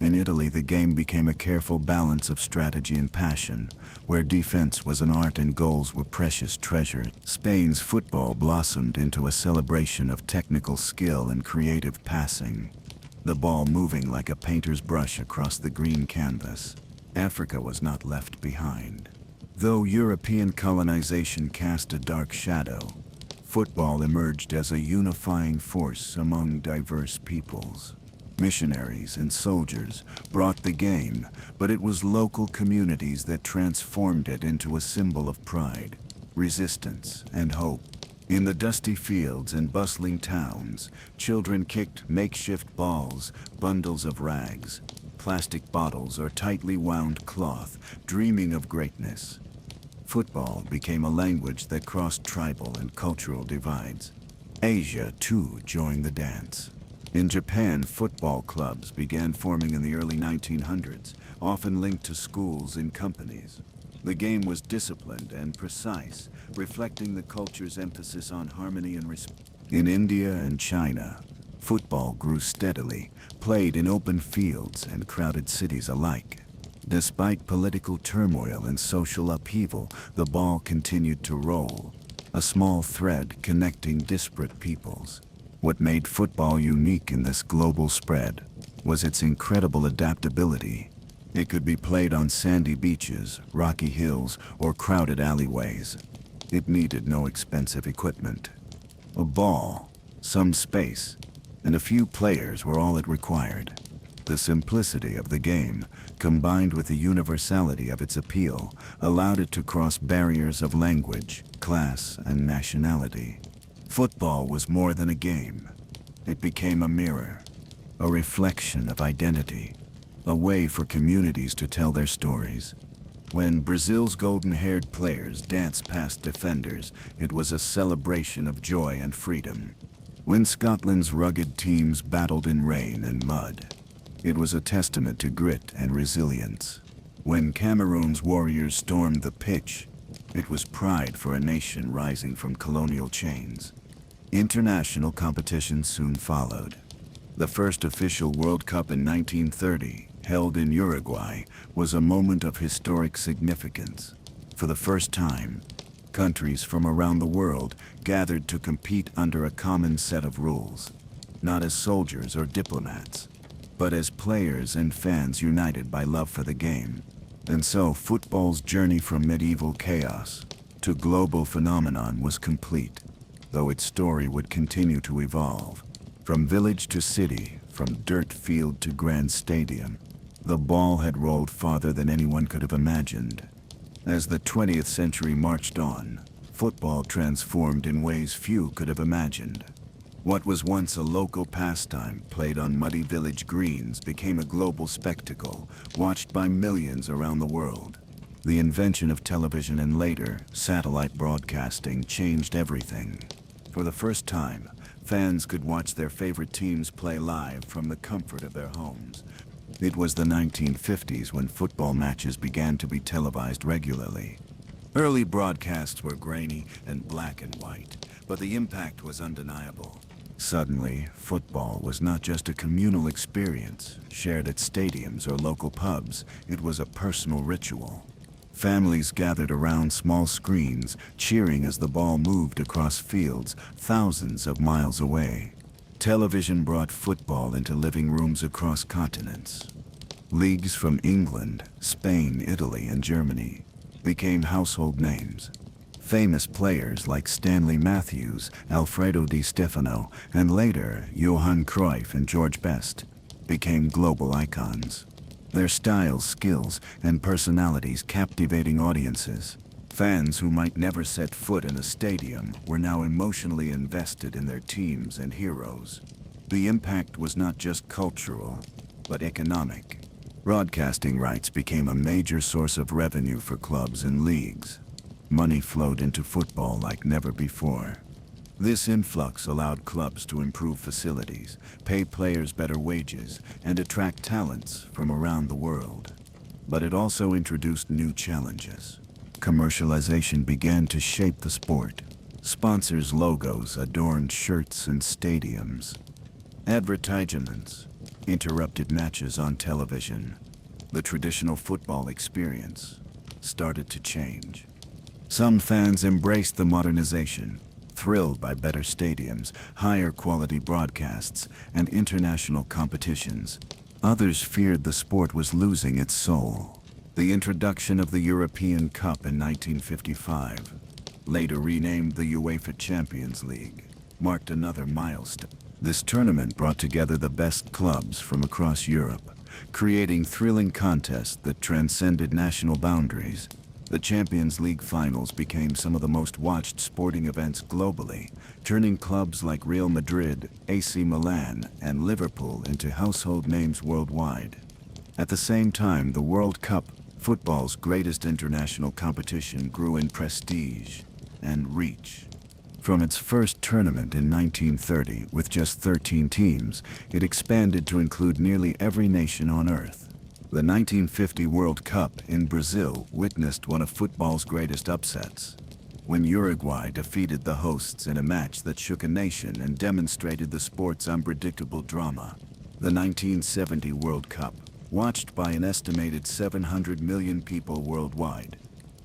In Italy, the game became a careful balance of strategy and passion, where defense was an art and goals were precious treasure. Spain's football blossomed into a celebration of technical skill and creative passing, the ball moving like a painter's brush across the green canvas. Africa was not left behind. Though European colonization cast a dark shadow, football emerged as a unifying force among diverse peoples. Missionaries and soldiers brought the game, but it was local communities that transformed it into a symbol of pride, resistance, and hope. In the dusty fields and bustling towns, children kicked makeshift balls, bundles of rags, plastic bottles, or tightly wound cloth, dreaming of greatness. Football became a language that crossed tribal and cultural divides. Asia, too, joined the dance. In Japan, football clubs began forming in the early 1900s, often linked to schools and companies. The game was disciplined and precise, reflecting the culture's emphasis on harmony and respect. In India and China, football grew steadily, played in open fields and crowded cities alike. Despite political turmoil and social upheaval, the ball continued to roll, a small thread connecting disparate peoples. What made football unique in this global spread was its incredible adaptability. It could be played on sandy beaches, rocky hills, or crowded alleyways. It needed no expensive equipment. A ball, some space, and a few players were all it required. The simplicity of the game, combined with the universality of its appeal, allowed it to cross barriers of language, class, and nationality. Football was more than a game. It became a mirror, a reflection of identity, a way for communities to tell their stories. When Brazil's golden-haired players danced past defenders, it was a celebration of joy and freedom. When Scotland's rugged teams battled in rain and mud, it was a testament to grit and resilience. When Cameroon's warriors stormed the pitch, it was pride for a nation rising from colonial chains. International competition soon followed. The first official World Cup in 1930, held in Uruguay, was a moment of historic significance. For the first time, countries from around the world gathered to compete under a common set of rules, not as soldiers or diplomats, but as players and fans united by love for the game. And so football's journey from medieval chaos to global phenomenon was complete, though its story would continue to evolve. From village to city, from dirt field to grand stadium, the ball had rolled farther than anyone could have imagined. As the 20th century marched on, football transformed in ways few could have imagined. What was once a local pastime played on muddy village greens became a global spectacle, watched by millions around the world. The invention of television and later, satellite broadcasting changed everything. For the first time, fans could watch their favorite teams play live from the comfort of their homes. It was the 1950s when football matches began to be televised regularly. Early broadcasts were grainy and black and white, but the impact was undeniable. Suddenly, football was not just a communal experience, shared at stadiums or local pubs. It was a personal ritual. Families gathered around small screens, cheering as the ball moved across fields thousands of miles away. Television brought football into living rooms across continents. Leagues from England, Spain, Italy, and Germany became household names. Famous players like Stanley Matthews, Alfredo Di Stefano, and later Johan Cruyff and George Best became global icons. Their styles, skills, and personalities captivating audiences. Fans who might never set foot in a stadium were now emotionally invested in their teams and heroes. The impact was not just cultural, but economic. Broadcasting rights became a major source of revenue for clubs and leagues. Money flowed into football like never before. This influx allowed clubs to improve facilities, pay players better wages, and attract talents from around the world. But it also introduced new challenges. Commercialization began to shape the sport. Sponsors' logos adorned shirts and stadiums. Advertisements interrupted matches on television. The traditional football experience started to change. Some fans embraced the modernization, thrilled by better stadiums, higher quality broadcasts, and international competitions. Others feared the sport was losing its soul. The introduction of the European Cup in 1955, later renamed the UEFA Champions League, marked another milestone. This tournament brought together the best clubs from across Europe, creating thrilling contests that transcended national boundaries. The Champions League finals became some of the most watched sporting events globally, turning clubs like Real Madrid, AC Milan, and Liverpool into household names worldwide. At the same time, the World Cup, football's greatest international competition, grew in prestige and reach. From its first tournament in 1930, with just 13 teams, it expanded to include nearly every nation on Earth. The 1950 World Cup in Brazil witnessed one of football's greatest upsets, when Uruguay defeated the hosts in a match that shook a nation and demonstrated the sport's unpredictable drama. The 1970 World Cup, watched by an estimated 700 million people worldwide,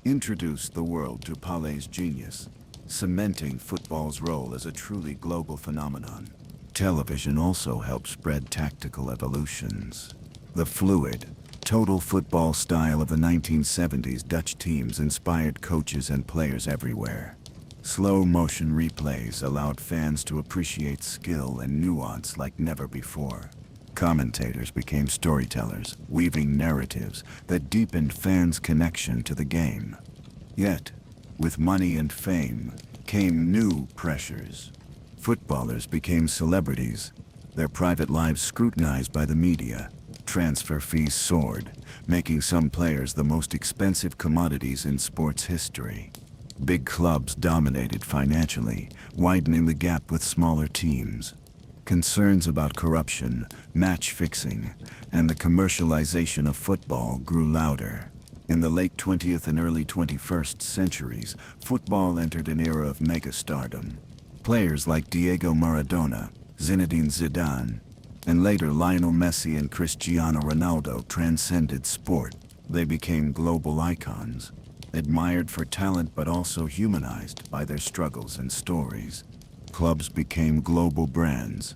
introduced the world to Pelé's genius, cementing football's role as a truly global phenomenon. Television also helped spread tactical evolutions. The fluid, total football style of the 1970s Dutch teams inspired coaches and players everywhere. Slow-motion replays allowed fans to appreciate skill and nuance like never before. Commentators became storytellers, weaving narratives that deepened fans' connection to the game. Yet, with money and fame, came new pressures. Footballers became celebrities, their private lives scrutinized by the media. Transfer fees soared, making some players the most expensive commodities in sports history. Big clubs dominated financially, widening the gap with smaller teams. Concerns about corruption, match fixing, and the commercialization of football grew louder. In the late 20th and early 21st centuries, football entered an era of megastardom. Players like Diego Maradona, Zinedine Zidane, and later Lionel Messi and Cristiano Ronaldo transcended sport. They became global icons, admired for talent but also humanized by their struggles and stories. Clubs became global brands.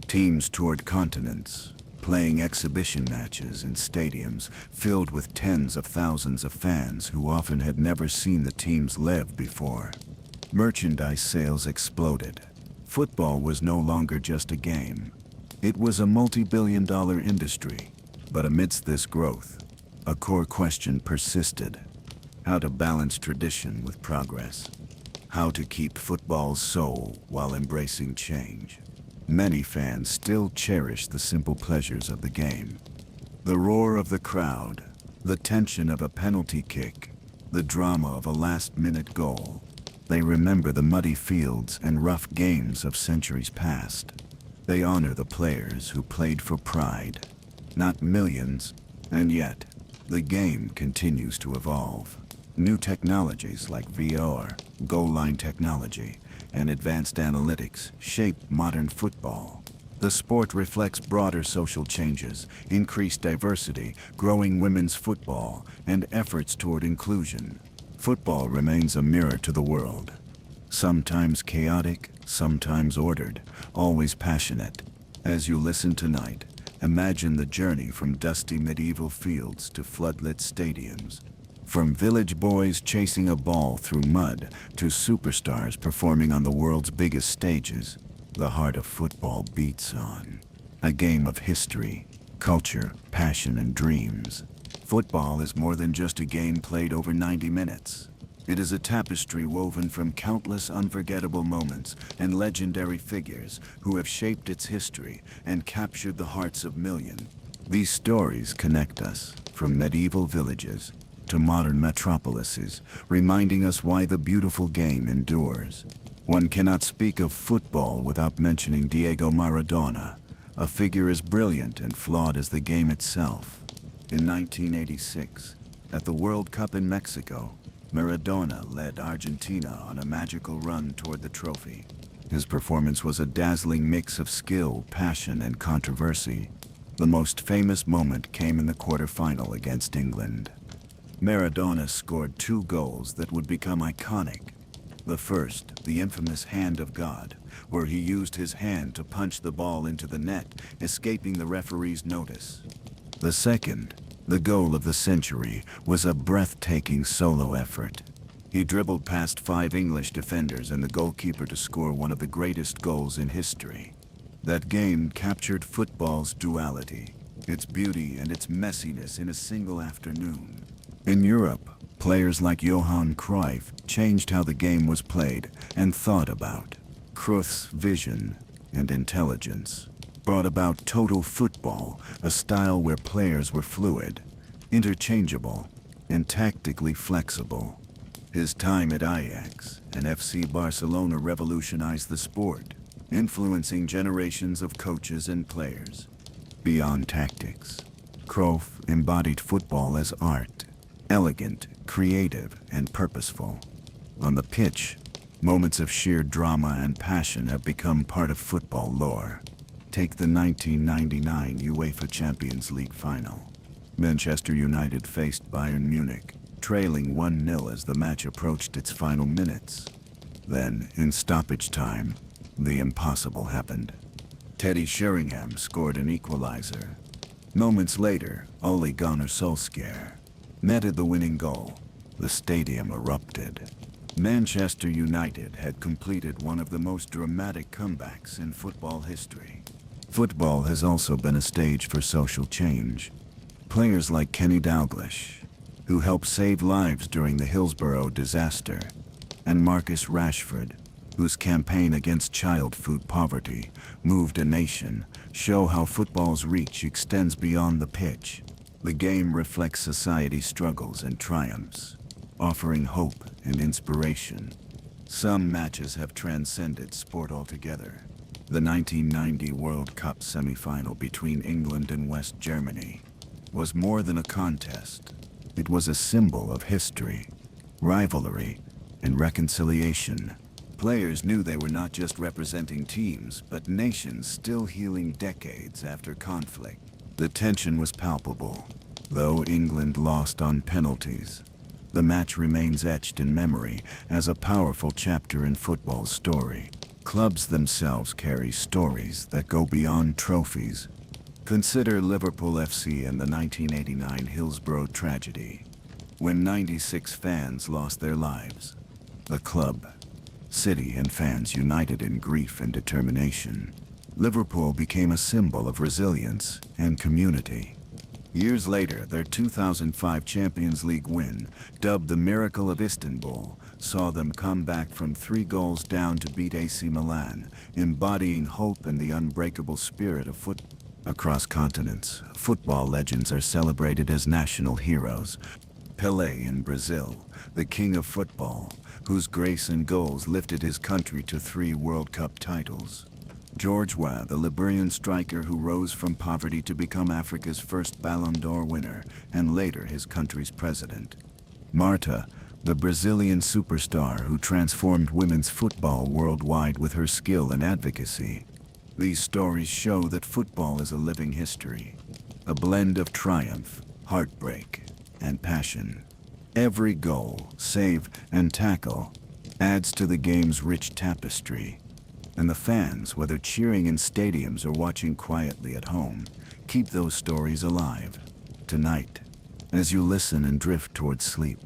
Teams toured continents, playing exhibition matches in stadiums filled with tens of thousands of fans who often had never seen the teams live before. Merchandise sales exploded. Football was no longer just a game. It was a multi-billion-dollar industry. But amidst this growth, a core question persisted: how to balance tradition with progress. How to keep football's soul while embracing change. Many fans still cherish the simple pleasures of the game. The roar of the crowd, the tension of a penalty kick, the drama of a last-minute goal. They remember the muddy fields and rough games of centuries past. They honor the players who played for pride, not millions, and yet, the game continues to evolve. New technologies like VR, goal line technology, and advanced analytics shape modern football. The sport reflects broader social changes, increased diversity, growing women's football, and efforts toward inclusion. Football remains a mirror to the world. Sometimes chaotic, sometimes ordered, always passionate. As you listen tonight, imagine the journey from dusty medieval fields to floodlit stadiums. From village boys chasing a ball through mud to superstars performing on the world's biggest stages, the heart of football beats on. A game of history, culture, passion, and dreams. Football is more than just a game played over 90 minutes. It is a tapestry woven from countless unforgettable moments and legendary figures who have shaped its history and captured the hearts of millions. These stories connect us, from medieval villages to modern metropolises, reminding us why the beautiful game endures. One cannot speak of football without mentioning Diego Maradona, a figure as brilliant and flawed as the game itself. In 1986, at the World Cup in Mexico, Maradona led Argentina on a magical run toward the trophy. His performance was a dazzling mix of skill, passion, and controversy. The most famous moment came in the quarterfinal against England. Maradona scored 2 goals that would become iconic. The first, the infamous Hand of God, where he used his hand to punch the ball into the net, escaping the referee's notice. The second, the goal of the century, was a breathtaking solo effort. He dribbled past 5 English defenders and the goalkeeper to score one of the greatest goals in history. That game captured football's duality, its beauty and its messiness in a single afternoon. In Europe, players like Johan Cruyff changed how the game was played and thought about. Cruyff's vision and intelligence brought about total football, a style where players were fluid, interchangeable, and tactically flexible. His time at Ajax and FC Barcelona revolutionized the sport, influencing generations of coaches and players. Beyond tactics, Cruyff embodied football as art, elegant, creative, and purposeful. On the pitch, moments of sheer drama and passion have become part of football lore. Take the 1999 UEFA Champions League final. Manchester United faced Bayern Munich, trailing 1-0 as the match approached its final minutes. Then, in stoppage time, the impossible happened. Teddy Sheringham scored an equalizer. Moments later, Ole Gunnar Solskjaer netted the winning goal. The stadium erupted. Manchester United had completed one of the most dramatic comebacks in football history. Football has also been a stage for social change. Players like Kenny Dalglish, who helped save lives during the Hillsborough disaster, and Marcus Rashford, whose campaign against child food poverty moved a nation, show how football's reach extends beyond the pitch. The game reflects society's struggles and triumphs, offering hope and inspiration. Some matches have transcended sport altogether. The 1990 World Cup semifinal between England and West Germany was more than a contest. It was a symbol of history, rivalry, and reconciliation. Players knew they were not just representing teams, but nations still healing decades after conflict. The tension was palpable. Though England lost on penalties, the match remains etched in memory as a powerful chapter in football's story. Clubs themselves carry stories that go beyond trophies. Consider Liverpool FC and the 1989 Hillsborough tragedy, when 96 fans lost their lives. The club, city, and fans united in grief and determination. Liverpool became a symbol of resilience and community. Years later, their 2005 Champions League win, dubbed the Miracle of Istanbul, saw them come back from 3 goals down to beat AC Milan, embodying hope and the unbreakable spirit of football. Across continents, football legends are celebrated as national heroes. Pelé in Brazil, the king of football, whose grace and goals lifted his country to 3 World Cup titles. George Weah, the Liberian striker who rose from poverty to become Africa's first Ballon d'Or winner, and later his country's president. Marta, the Brazilian superstar who transformed women's football worldwide with her skill and advocacy. These stories show that football is a living history, a blend of triumph, heartbreak, and passion. Every goal, save, and tackle adds to the game's rich tapestry. And the fans, whether cheering in stadiums or watching quietly at home, keep those stories alive. Tonight, as you listen and drift towards sleep,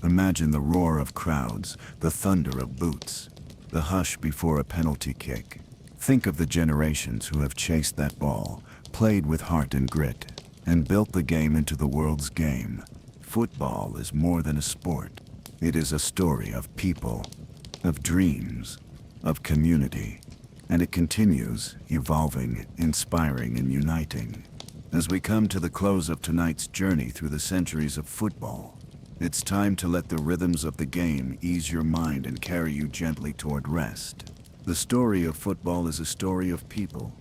imagine the roar of crowds, the thunder of boots, the hush before a penalty kick. Think of the generations who have chased that ball, played with heart and grit, and built the game into the world's game. Football is more than a sport. It is a story of people, of dreams, of community, and it continues, evolving, inspiring, and uniting. As we come to the close of tonight's journey through the centuries of football, it's time to let the rhythms of the game ease your mind and carry you gently toward rest. The story of football is a story of people,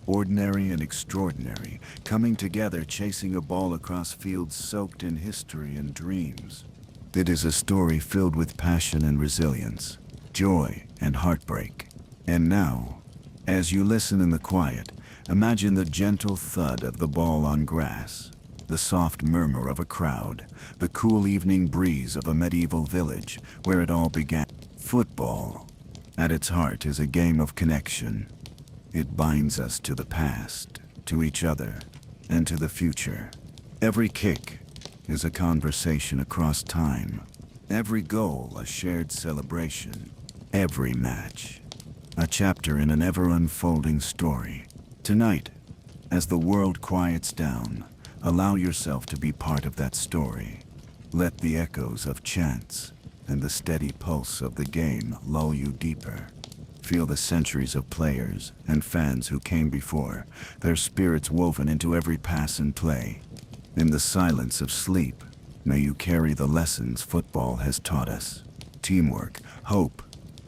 ordinary and extraordinary, coming together chasing a ball across fields soaked in history and dreams. It is a story filled with passion and resilience, joy and heartbreak. And now, as you listen in the quiet, imagine the gentle thud of the ball on grass, the soft murmur of a crowd, the cool evening breeze of a medieval village where it all began. Football, at its heart, is a game of connection. It binds us to the past, to each other, and to the future. Every kick is a conversation across time. Every goal a shared celebration. Every match a chapter in an ever-unfolding story. Tonight, as the world quiets down, allow yourself to be part of that story. Let the echoes of chants and the steady pulse of the game lull you deeper. Feel the centuries of players and fans who came before, their spirits woven into every pass and play. In the silence of sleep, may you carry the lessons football has taught us. Teamwork, hope,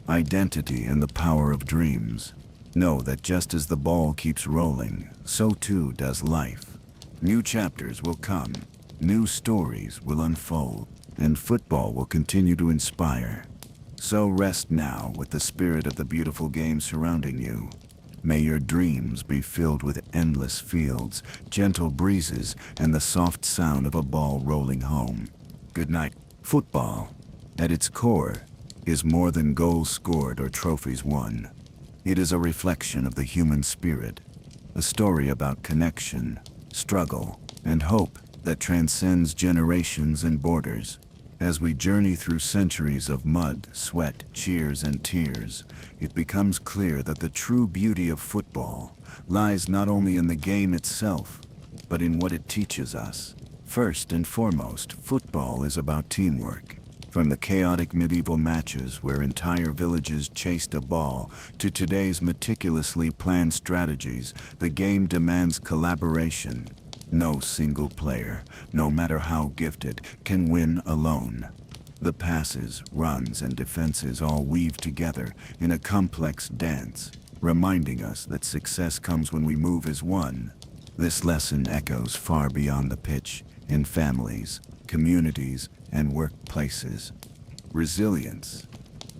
identity, and the power of dreams. Know that just as the ball keeps rolling, so too does life. New chapters will come, new stories will unfold, and football will continue to inspire. So rest now with the spirit of the beautiful game surrounding you. May your dreams be filled with endless fields, gentle breezes, and the soft sound of a ball rolling home. Good night. Football, at its core, is more than goals scored or trophies won. It is a reflection of the human spirit, a story about connection, struggle, and hope that transcends generations and borders. As we journey through centuries of mud, sweat, cheers, and tears, it becomes clear that the true beauty of football lies not only in the game itself, but in what it teaches us. First and foremost, football is about teamwork. From the chaotic medieval matches where entire villages chased a ball to today's meticulously planned strategies, the game demands collaboration. No single player, no matter how gifted, can win alone. The passes, runs, and defenses all weave together in a complex dance, reminding us that success comes when we move as one. This lesson echoes far beyond the pitch, in families, communities, and workplaces. Resilience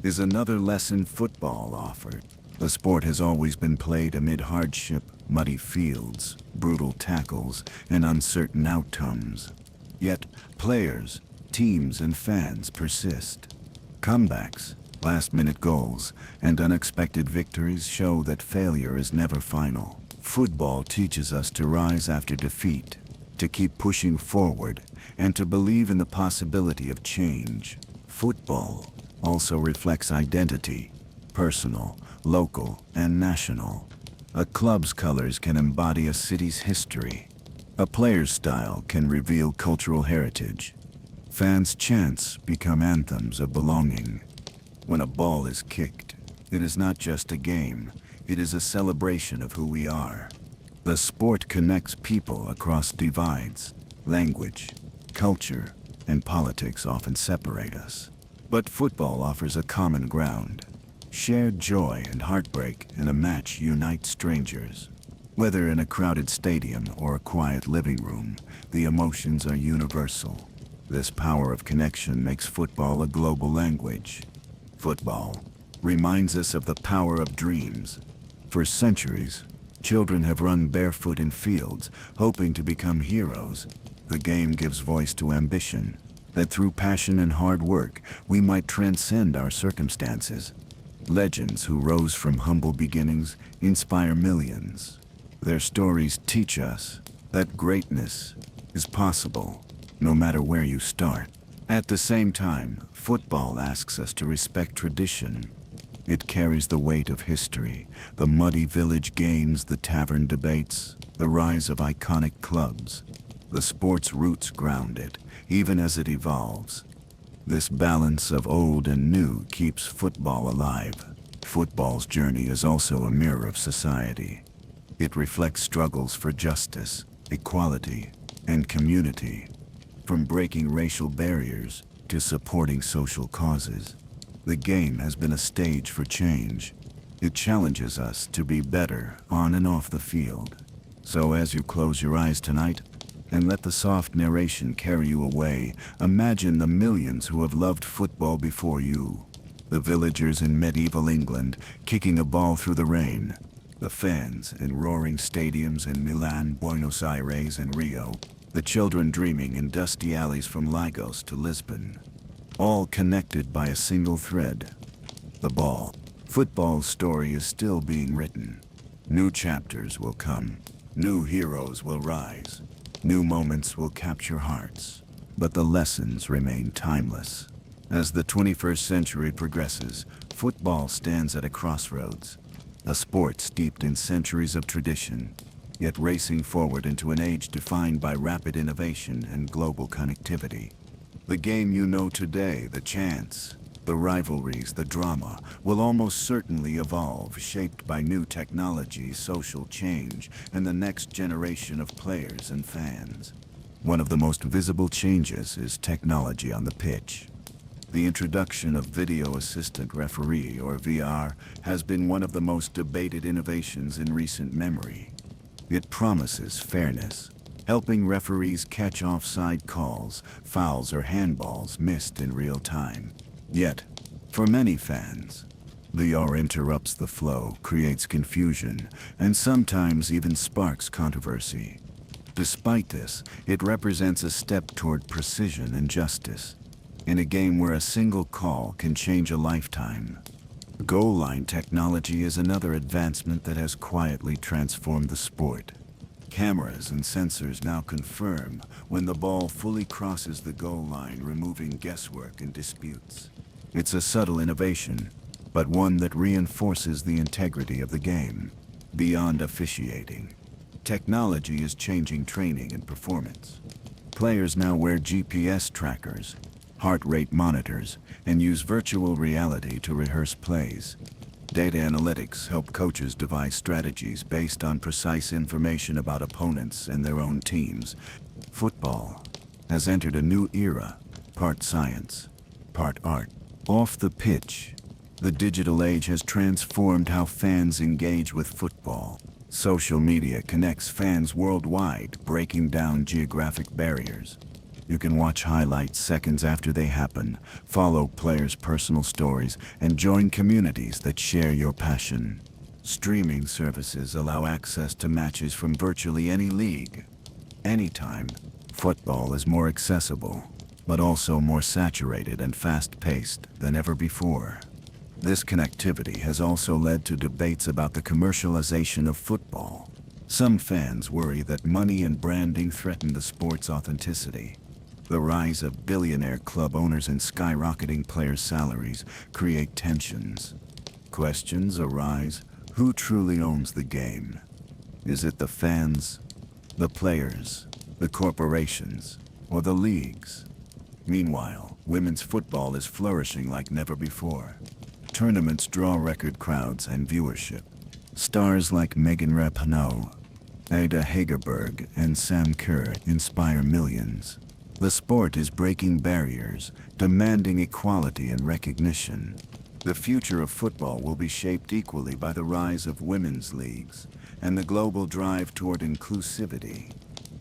is another lesson football offered. The sport has always been played amid hardship, muddy fields, brutal tackles, and uncertain outcomes. Yet, players, teams, and fans persist. Comebacks, last-minute goals, and unexpected victories show that failure is never final. Football teaches us to rise after defeat, to keep pushing forward, and to believe in the possibility of change. Football also reflects identity, personal, local, and national. A club's colors can embody a city's history. A player's style can reveal cultural heritage. Fans' chants become anthems of belonging. When a ball is kicked, it is not just a game, it is a celebration of who we are. The sport connects people across divides. Language, culture, and politics often separate us. But football offers a common ground. Shared joy and heartbreak in a match unite strangers. Whether in a crowded stadium or a quiet living room, the emotions are universal. This power of connection makes football a global language. Football reminds us of the power of dreams. For centuries, children have run barefoot in fields, hoping to become heroes. The game gives voice to ambition, that through passion and hard work, we might transcend our circumstances. Legends who rose from humble beginnings inspire millions. Their stories teach us that greatness is possible, no matter where you start. At the same time, football asks us to respect tradition. It carries the weight of history, the muddy village games, the tavern debates, the rise of iconic clubs. The sport's roots ground it, even as it evolves. This balance of old and new keeps football alive. Football's journey is also a mirror of society. It reflects struggles for justice, equality, and community. From breaking racial barriers to supporting social causes, the game has been a stage for change. It challenges us to be better on and off the field. So as you close your eyes tonight, and let the soft narration carry you away, imagine the millions who have loved football before you. The villagers in medieval England kicking a ball through the rain. The fans in roaring stadiums in Milan, Buenos Aires, and Rio. The children dreaming in dusty alleys from Lagos to Lisbon. All connected by a single thread. The ball. Football's story is still being written. New chapters will come. New heroes will rise. New moments will capture hearts, but the lessons remain timeless. As the 21st century progresses, Football stands at a crossroads, a sport steeped in centuries of tradition, yet racing forward into an age defined by rapid innovation and global connectivity. The game you know today, the chants, the rivalries, the drama, will almost certainly evolve, shaped by new technology, social change, and the next generation of players and fans. One of the most visible changes is technology on the pitch. The introduction of Video Assistant Referee, or VR, has been one of the most debated innovations in recent memory. It promises fairness, helping referees catch offside calls, fouls, or handballs missed in real time. Yet, for many fans, VR interrupts the flow, creates confusion, and sometimes even sparks controversy. Despite this, it represents a step toward precision and justice, in a game where a single call can change a lifetime. Goal line technology is another advancement that has quietly transformed the sport. Cameras and sensors now confirm when the ball fully crosses the goal line, removing guesswork and disputes. It's a subtle innovation, but one that reinforces the integrity of the game. Beyond officiating, technology is changing training and performance. Players now wear GPS trackers, heart rate monitors, and use virtual reality to rehearse plays. Data analytics help coaches devise strategies based on precise information about opponents and their own teams. Football has entered a new era, part science, part art. Off the pitch, the digital age has transformed how fans engage with football. Social media connects fans worldwide, breaking down geographic barriers. You can watch highlights seconds after they happen, follow players' personal stories, and join communities that share your passion. Streaming services allow access to matches from virtually any league. Anytime, football is more accessible, but also more saturated and fast-paced than ever before. This connectivity has also led to debates about the commercialization of football. Some fans worry that money and branding threaten the sport's authenticity. The rise of billionaire club owners and skyrocketing players' salaries create tensions. Questions arise: who truly owns the game? Is it the fans, the players, the corporations, or the leagues? Meanwhile, women's football is flourishing like never before. Tournaments draw record crowds and viewership. Stars like Megan Rapinoe, Ada Hegerberg, and Sam Kerr inspire millions. The sport is breaking barriers, demanding equality and recognition. The future of football will be shaped equally by the rise of women's leagues and the global drive toward inclusivity.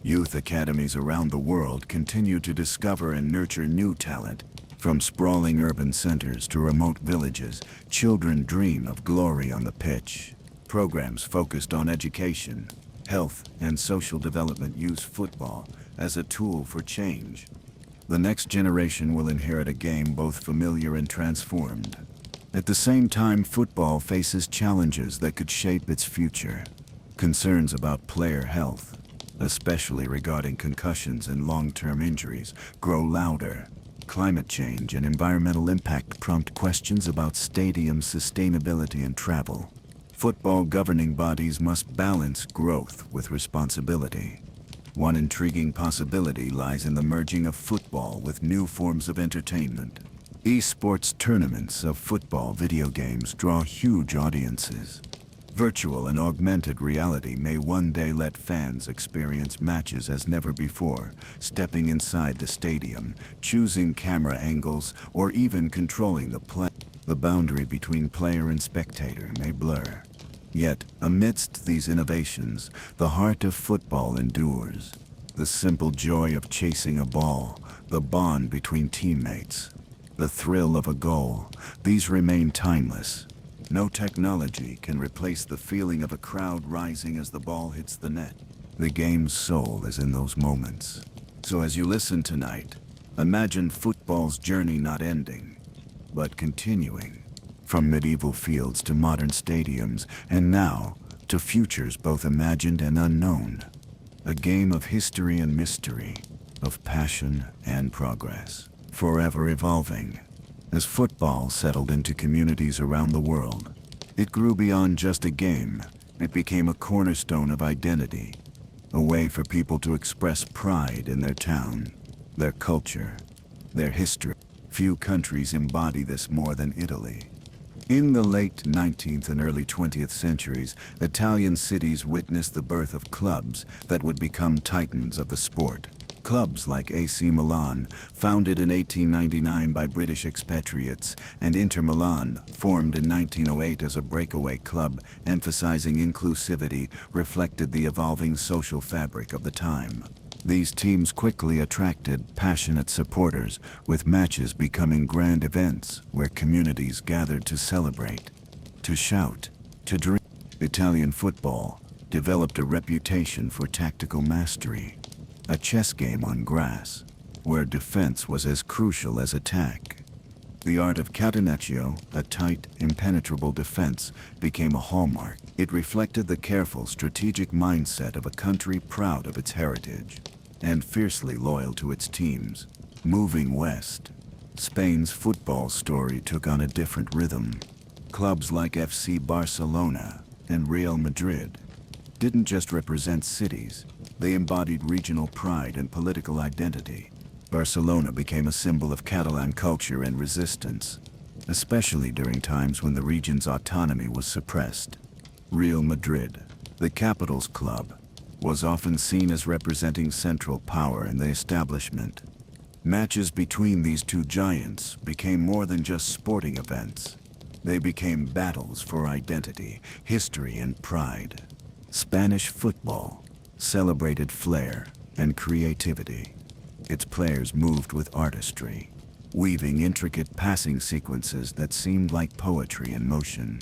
Youth academies around the world continue to discover and nurture new talent. From sprawling urban centers to remote villages, children dream of glory on the pitch. Programs focused on education, health, and social development use football as a tool for change. The next generation will inherit a game both familiar and transformed. At the same time, football faces challenges that could shape its future. Concerns about player health, especially regarding concussions and long-term injuries, grow louder. Climate change and environmental impact prompt questions about stadium sustainability and travel. Football governing bodies must balance growth with responsibility. One intriguing possibility lies in the merging of football with new forms of entertainment. Esports tournaments of football video games draw huge audiences. Virtual and augmented reality may one day let fans experience matches as never before, stepping inside the stadium, choosing camera angles, or even controlling the play. The boundary between player and spectator may blur. Yet, amidst these innovations, the heart of football endures. The simple joy of chasing a ball, the bond between teammates, the thrill of a goal, these remain timeless. No technology can replace the feeling of a crowd rising as the ball hits the net. The game's soul is in those moments. So as you listen tonight, imagine football's journey not ending, but continuing. From medieval fields to modern stadiums, and now to futures both imagined and unknown. A game of history and mystery, of passion and progress, forever evolving. As football settled into communities around the world, it grew beyond just a game. It became a cornerstone of identity, a way for people to express pride in their town, their culture, their history. Few countries embody this more than Italy. In the late 19th and early 20th centuries, Italian cities witnessed the birth of clubs that would become titans of the sport. Clubs like AC Milan, founded in 1899 by British expatriates, and Inter Milan, formed in 1908 as a breakaway club, emphasizing inclusivity, reflected the evolving social fabric of the time. These teams quickly attracted passionate supporters, with matches becoming grand events where communities gathered to celebrate, to shout, to dream. Italian football developed a reputation for tactical mastery, a chess game on grass, where defense was as crucial as attack. The art of catenaccio, a tight, impenetrable defense, became a hallmark. It reflected the careful, strategic mindset of a country proud of its heritage and fiercely loyal to its teams. Moving west, Spain's football story took on a different rhythm. Clubs like FC Barcelona and Real Madrid didn't just represent cities, they embodied regional pride and political identity. Barcelona became a symbol of Catalan culture and resistance, especially during times when the region's autonomy was suppressed. Real Madrid, the capital's club, was often seen as representing central power in the establishment. Matches between these two giants became more than just sporting events. They became battles for identity, history, and pride. Spanish football celebrated flair and creativity. Its players moved with artistry, weaving intricate passing sequences that seemed like poetry in motion.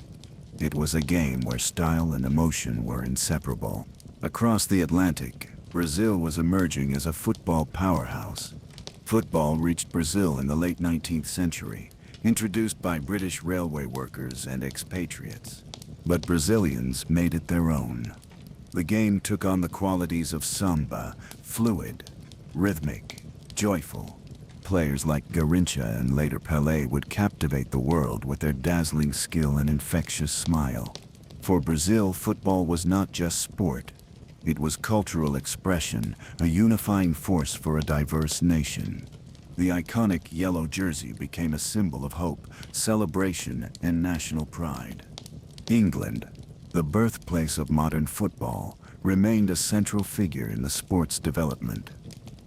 It was a game where style and emotion were inseparable. Across the Atlantic, Brazil was emerging as a football powerhouse. Football reached Brazil in the late 19th century, introduced by British railway workers and expatriates. But Brazilians made it their own. The game took on the qualities of samba, fluid, rhythmic, joyful. Players like Garrincha and later Pelé would captivate the world with their dazzling skill and infectious smile. For Brazil, football was not just sport. It was cultural expression, a unifying force for a diverse nation. The iconic yellow jersey became a symbol of hope, celebration, and national pride. England, the birthplace of modern football, remained a central figure in the sport's development.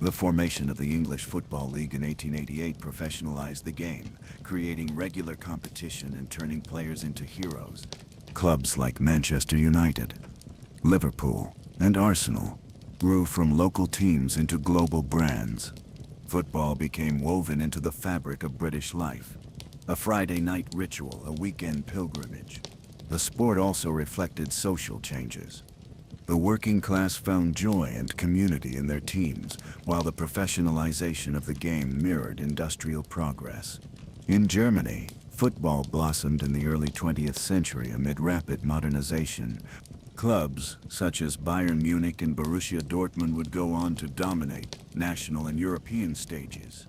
The formation of the English Football League in 1888 professionalized the game, creating regular competition and turning players into heroes. Clubs like Manchester United, Liverpool, and Arsenal grew from local teams into global brands. Football became woven into the fabric of British life, a Friday night ritual, a weekend pilgrimage. The sport also reflected social changes. The working class found joy and community in their teams, while the professionalization of the game mirrored industrial progress. In Germany, football blossomed in the early 20th century amid rapid modernization. Clubs such as Bayern Munich and Borussia Dortmund would go on to dominate national and European stages.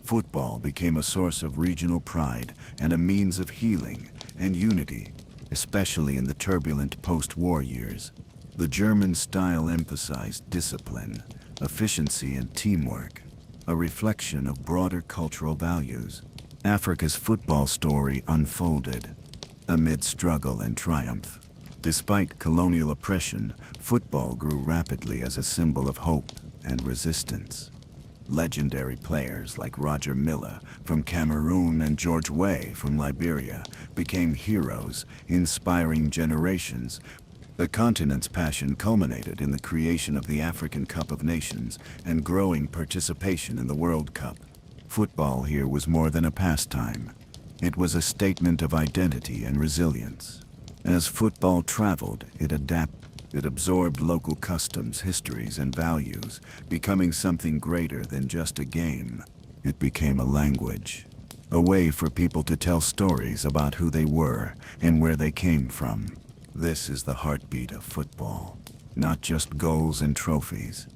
Football became a source of regional pride and a means of healing and unity, especially in the turbulent post-war years. The German style emphasized discipline, efficiency, and teamwork, a reflection of broader cultural values. Africa's football story unfolded amid struggle and triumph. Despite colonial oppression, football grew rapidly as a symbol of hope and resistance. Legendary players like Roger Milla from Cameroon and George Weah from Liberia became heroes, inspiring generations. The continent's passion culminated in the creation of the African Cup of Nations and growing participation in the World Cup. Football here was more than a pastime. It was a statement of identity and resilience. As football traveled, it absorbed local customs, histories, and values, becoming something greater than just a game. It became a language, a way for people to tell stories about who they were and where they came from. This is the heartbeat of football, not just goals and trophies,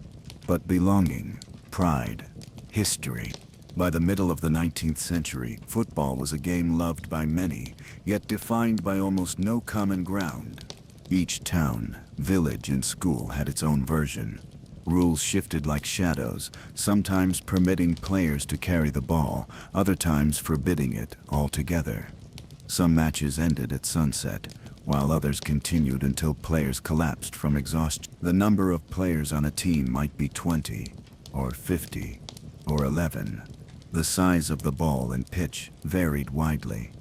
but belonging, pride, history, By the middle of the 19th century, football was a game loved by many, yet defined by almost no common ground. Each town, village, and school had its own version. Rules shifted like shadows, sometimes permitting players to carry the ball, other times forbidding it altogether. Some matches ended at sunset, while others continued until players collapsed from exhaustion. The number of players on a team might be 20, or 50, or 11. The size of the ball and pitch varied widely.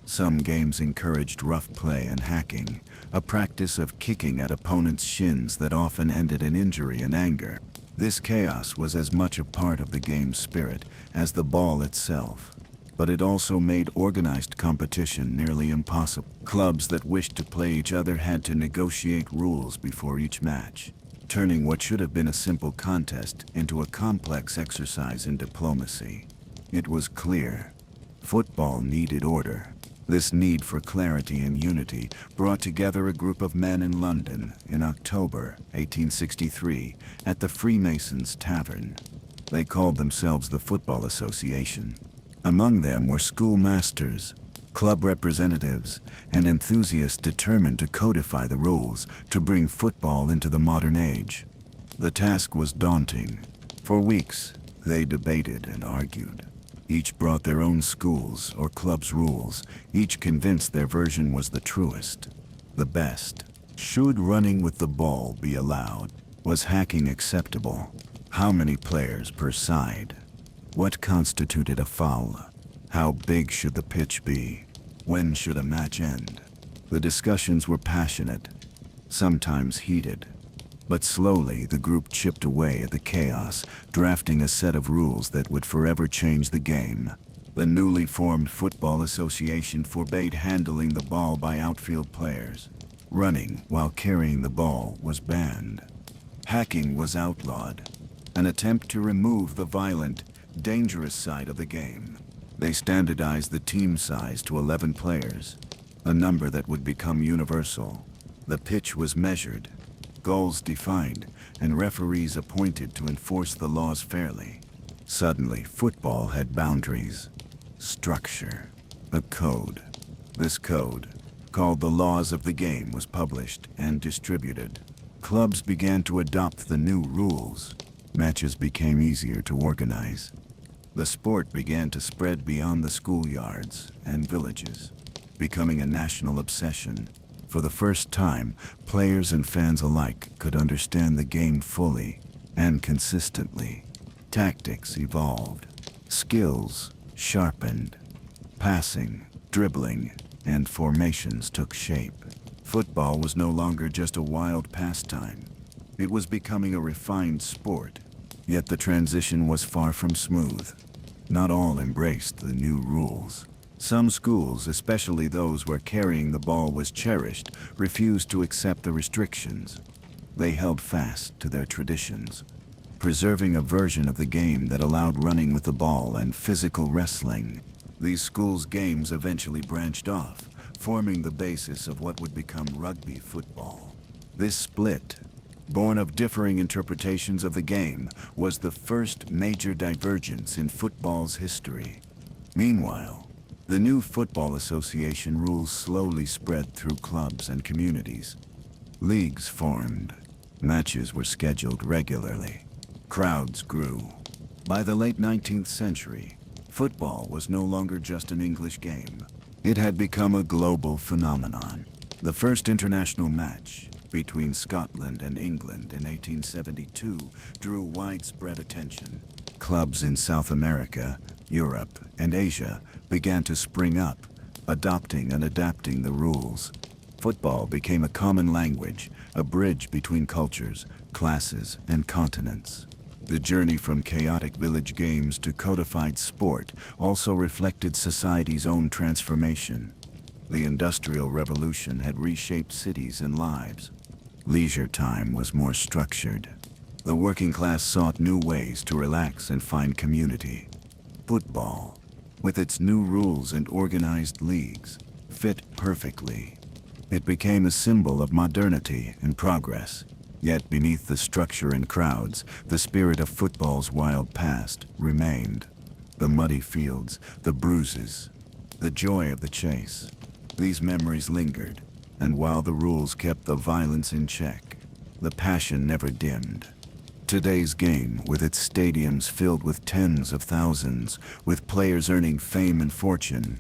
Some games encouraged rough play and hacking, a practice of kicking at opponents' shins that often ended in injury and anger. This chaos was as much a part of the game's spirit as the ball itself, but it also made organized competition nearly impossible. Clubs that wished to play each other had to negotiate rules before each match, turning what should have been a simple contest into a complex exercise in diplomacy. It was clear. Football needed order. This need for clarity and unity brought together a group of men in London in October 1863 at the Freemasons' Tavern. They called themselves the Football Association. Among them were schoolmasters, club representatives, and enthusiasts determined to codify the rules to bring football into the modern age. The task was daunting. For weeks, they debated and argued. Each brought their own school's or club's rules, each convinced their version was the truest, the best. Should running with the ball be allowed? Was hacking acceptable? How many players per side? What constituted a foul? How big should the pitch be? When should a match end? The discussions were passionate, sometimes heated. But slowly, the group chipped away at the chaos, drafting a set of rules that would forever change the game. The newly formed Football Association forbade handling the ball by outfield players. Running while carrying the ball was banned. Hacking was outlawed, an attempt to remove the violent, dangerous side of the game. They standardized the team size to 11 players, a number that would become universal. The pitch was measured, goals defined, and referees appointed to enforce the laws fairly. Suddenly, football had boundaries, structure, a code. This code, called the Laws of the Game, was published and distributed. Clubs began to adopt the new rules. Matches became easier to organize. The sport began to spread beyond the schoolyards and villages, becoming a national obsession. For the first time, players and fans alike could understand the game fully and consistently. Tactics evolved, skills sharpened, passing, dribbling, and formations took shape. Football was no longer just a wild pastime. It was becoming a refined sport, yet the transition was far from smooth. Not all embraced the new rules. Some schools, especially those where carrying the ball was cherished, refused to accept the restrictions. They held fast to their traditions, preserving a version of the game that allowed running with the ball and physical wrestling. These schools' games eventually branched off, forming the basis of what would become rugby football. This split, born of differing interpretations of the game, was the first major divergence in football's history. Meanwhile, the new Football Association rules slowly spread through clubs and communities. Leagues formed. Matches were scheduled regularly. Crowds grew. By the late 19th century, football was no longer just an English game. It had become a global phenomenon. The first international match between Scotland and England in 1872 drew widespread attention. Clubs in South America, Europe, and Asia began to spring up, adopting and adapting the rules. Football became a common language, a bridge between cultures, classes, and continents. The journey from chaotic village games to codified sport also reflected society's own transformation. The Industrial Revolution had reshaped cities and lives. Leisure time was more structured. The working class sought new ways to relax and find community. Football, with its new rules and organized leagues, fit perfectly. It became a symbol of modernity and progress. Yet beneath the structure and crowds, the spirit of football's wild past remained. The muddy fields, the bruises, the joy of the chase. These memories lingered, and while the rules kept the violence in check, the passion never dimmed. Today's game, with its stadiums filled with tens of thousands, with players earning fame and fortune,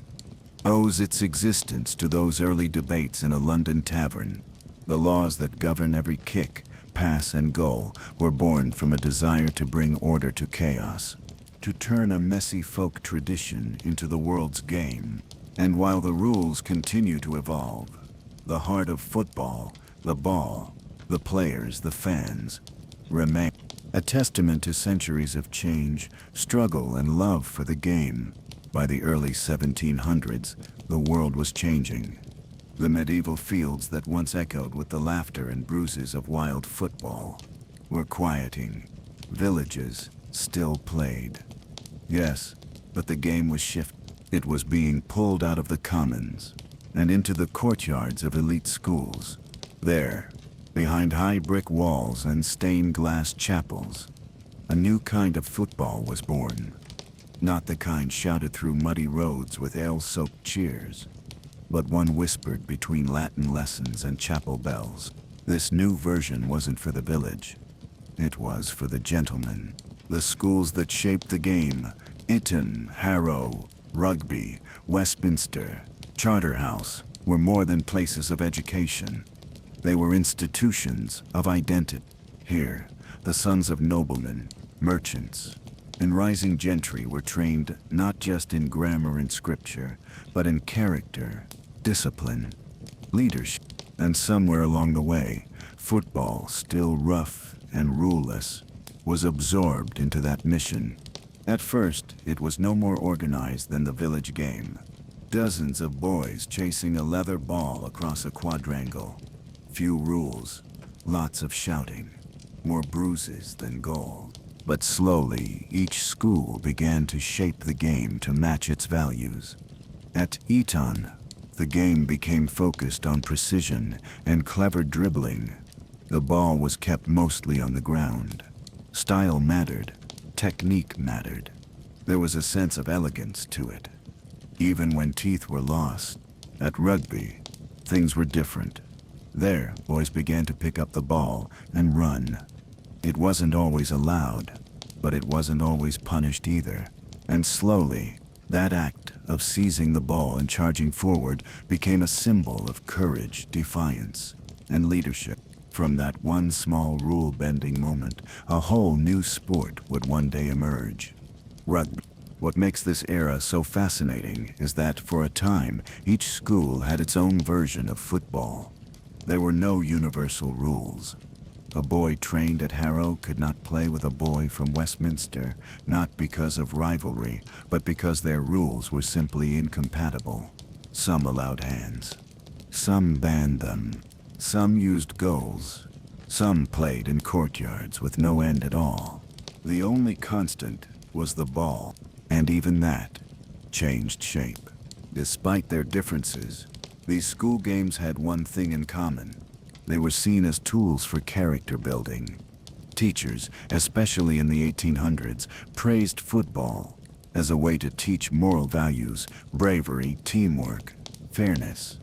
owes its existence to those early debates in a London tavern. The laws that govern every kick, pass, and goal were born from a desire to bring order to chaos, to turn a messy folk tradition into the world's game. And while the rules continue to evolve, the heart of football, the ball, the players, the fans, remain a testament to centuries of change, struggle, and love for the game. By the early 1700s, the world was changing. The medieval fields that once echoed with the laughter and bruises of wild football were quieting. Villages still played. Yes, but the game was shifting. It was being pulled out of the commons and into the courtyards of elite schools. There, behind high brick walls and stained glass chapels, a new kind of football was born. Not the kind shouted through muddy roads with ale-soaked cheers, but one whispered between Latin lessons and chapel bells. This new version wasn't for the village. It was for the gentlemen. The schools that shaped the game: Eton, Harrow, Rugby, Westminster, Charterhouse, were more than places of education. They were institutions of identity. Here, the sons of noblemen, merchants, and rising gentry were trained not just in grammar and scripture, but in character, discipline, leadership. And somewhere along the way, football, still rough and ruleless, was absorbed into that mission. At first, it was no more organized than the village game. Dozens of boys chasing a leather ball across a quadrangle. Few rules, lots of shouting, more bruises than goal. But slowly, each school began to shape the game to match its values. At Eton, the game became focused on precision and clever dribbling. The ball was kept mostly on the ground. Style mattered, technique mattered. There was a sense of elegance to it. Even when teeth were lost, at rugby, things were different. There, boys began to pick up the ball and run. It wasn't always allowed, but it wasn't always punished either. And slowly, that act of seizing the ball and charging forward became a symbol of courage, defiance, and leadership. From that one small rule-bending moment, a whole new sport would one day emerge: rugby. What makes this era so fascinating is that, for a time, each school had its own version of football. There were no universal rules. A boy trained at Harrow could not play with a boy from Westminster, not because of rivalry, but because their rules were simply incompatible. Some allowed hands. Some banned them. Some used goals. Some played in courtyards with no end at all. The only constant was the ball, and even that changed shape. Despite their differences, these school games had one thing in common. They were seen as tools for character building. Teachers, especially in the 1800s, praised football as a way to teach moral values, bravery, teamwork, fairness.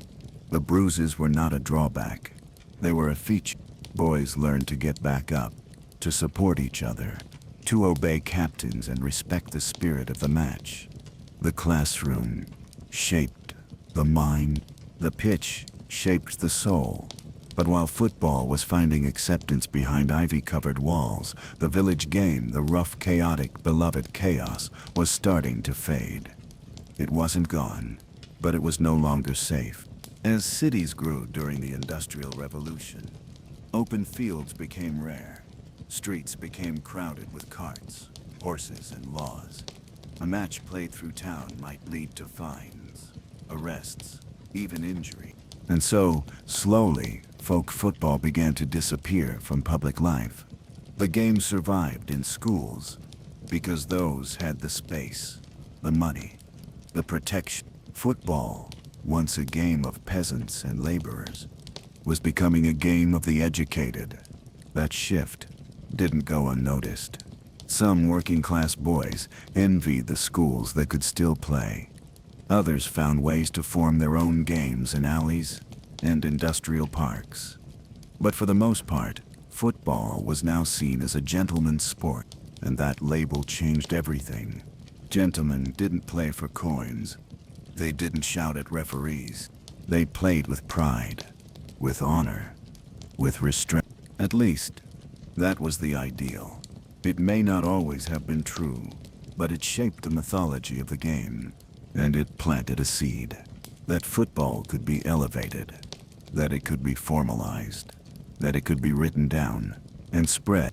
The bruises were not a drawback. They were a feature. Boys learned to get back up, to support each other, to obey captains and respect the spirit of the match. The classroom shaped the mind. The pitch shaped the soul. But while football was finding acceptance behind ivy-covered walls, the village game, the rough, chaotic, beloved chaos, was starting to fade. It wasn't gone, but it was no longer safe. As cities grew during the Industrial Revolution, open fields became rare. Streets became crowded with carts, horses, and laws. A match played through town might lead to fines, arrests, even injury. And so, slowly, folk football began to disappear from public life. The game survived in schools because those had the space, the money, the protection. Football, once a game of peasants and laborers, was becoming a game of the educated. That shift didn't go unnoticed. Some working-class boys envied the schools that could still play. Others found ways to form their own games in alleys and industrial parks. But for the most part, football was now seen as a gentleman's sport, and that label changed everything. Gentlemen didn't play for coins. They didn't shout at referees. They played with pride, with honor, with restraint. At least, that was the ideal. It may not always have been true, but it shaped the mythology of the game, and it planted a seed that football could be elevated, that it could be formalized, that it could be written down and spread.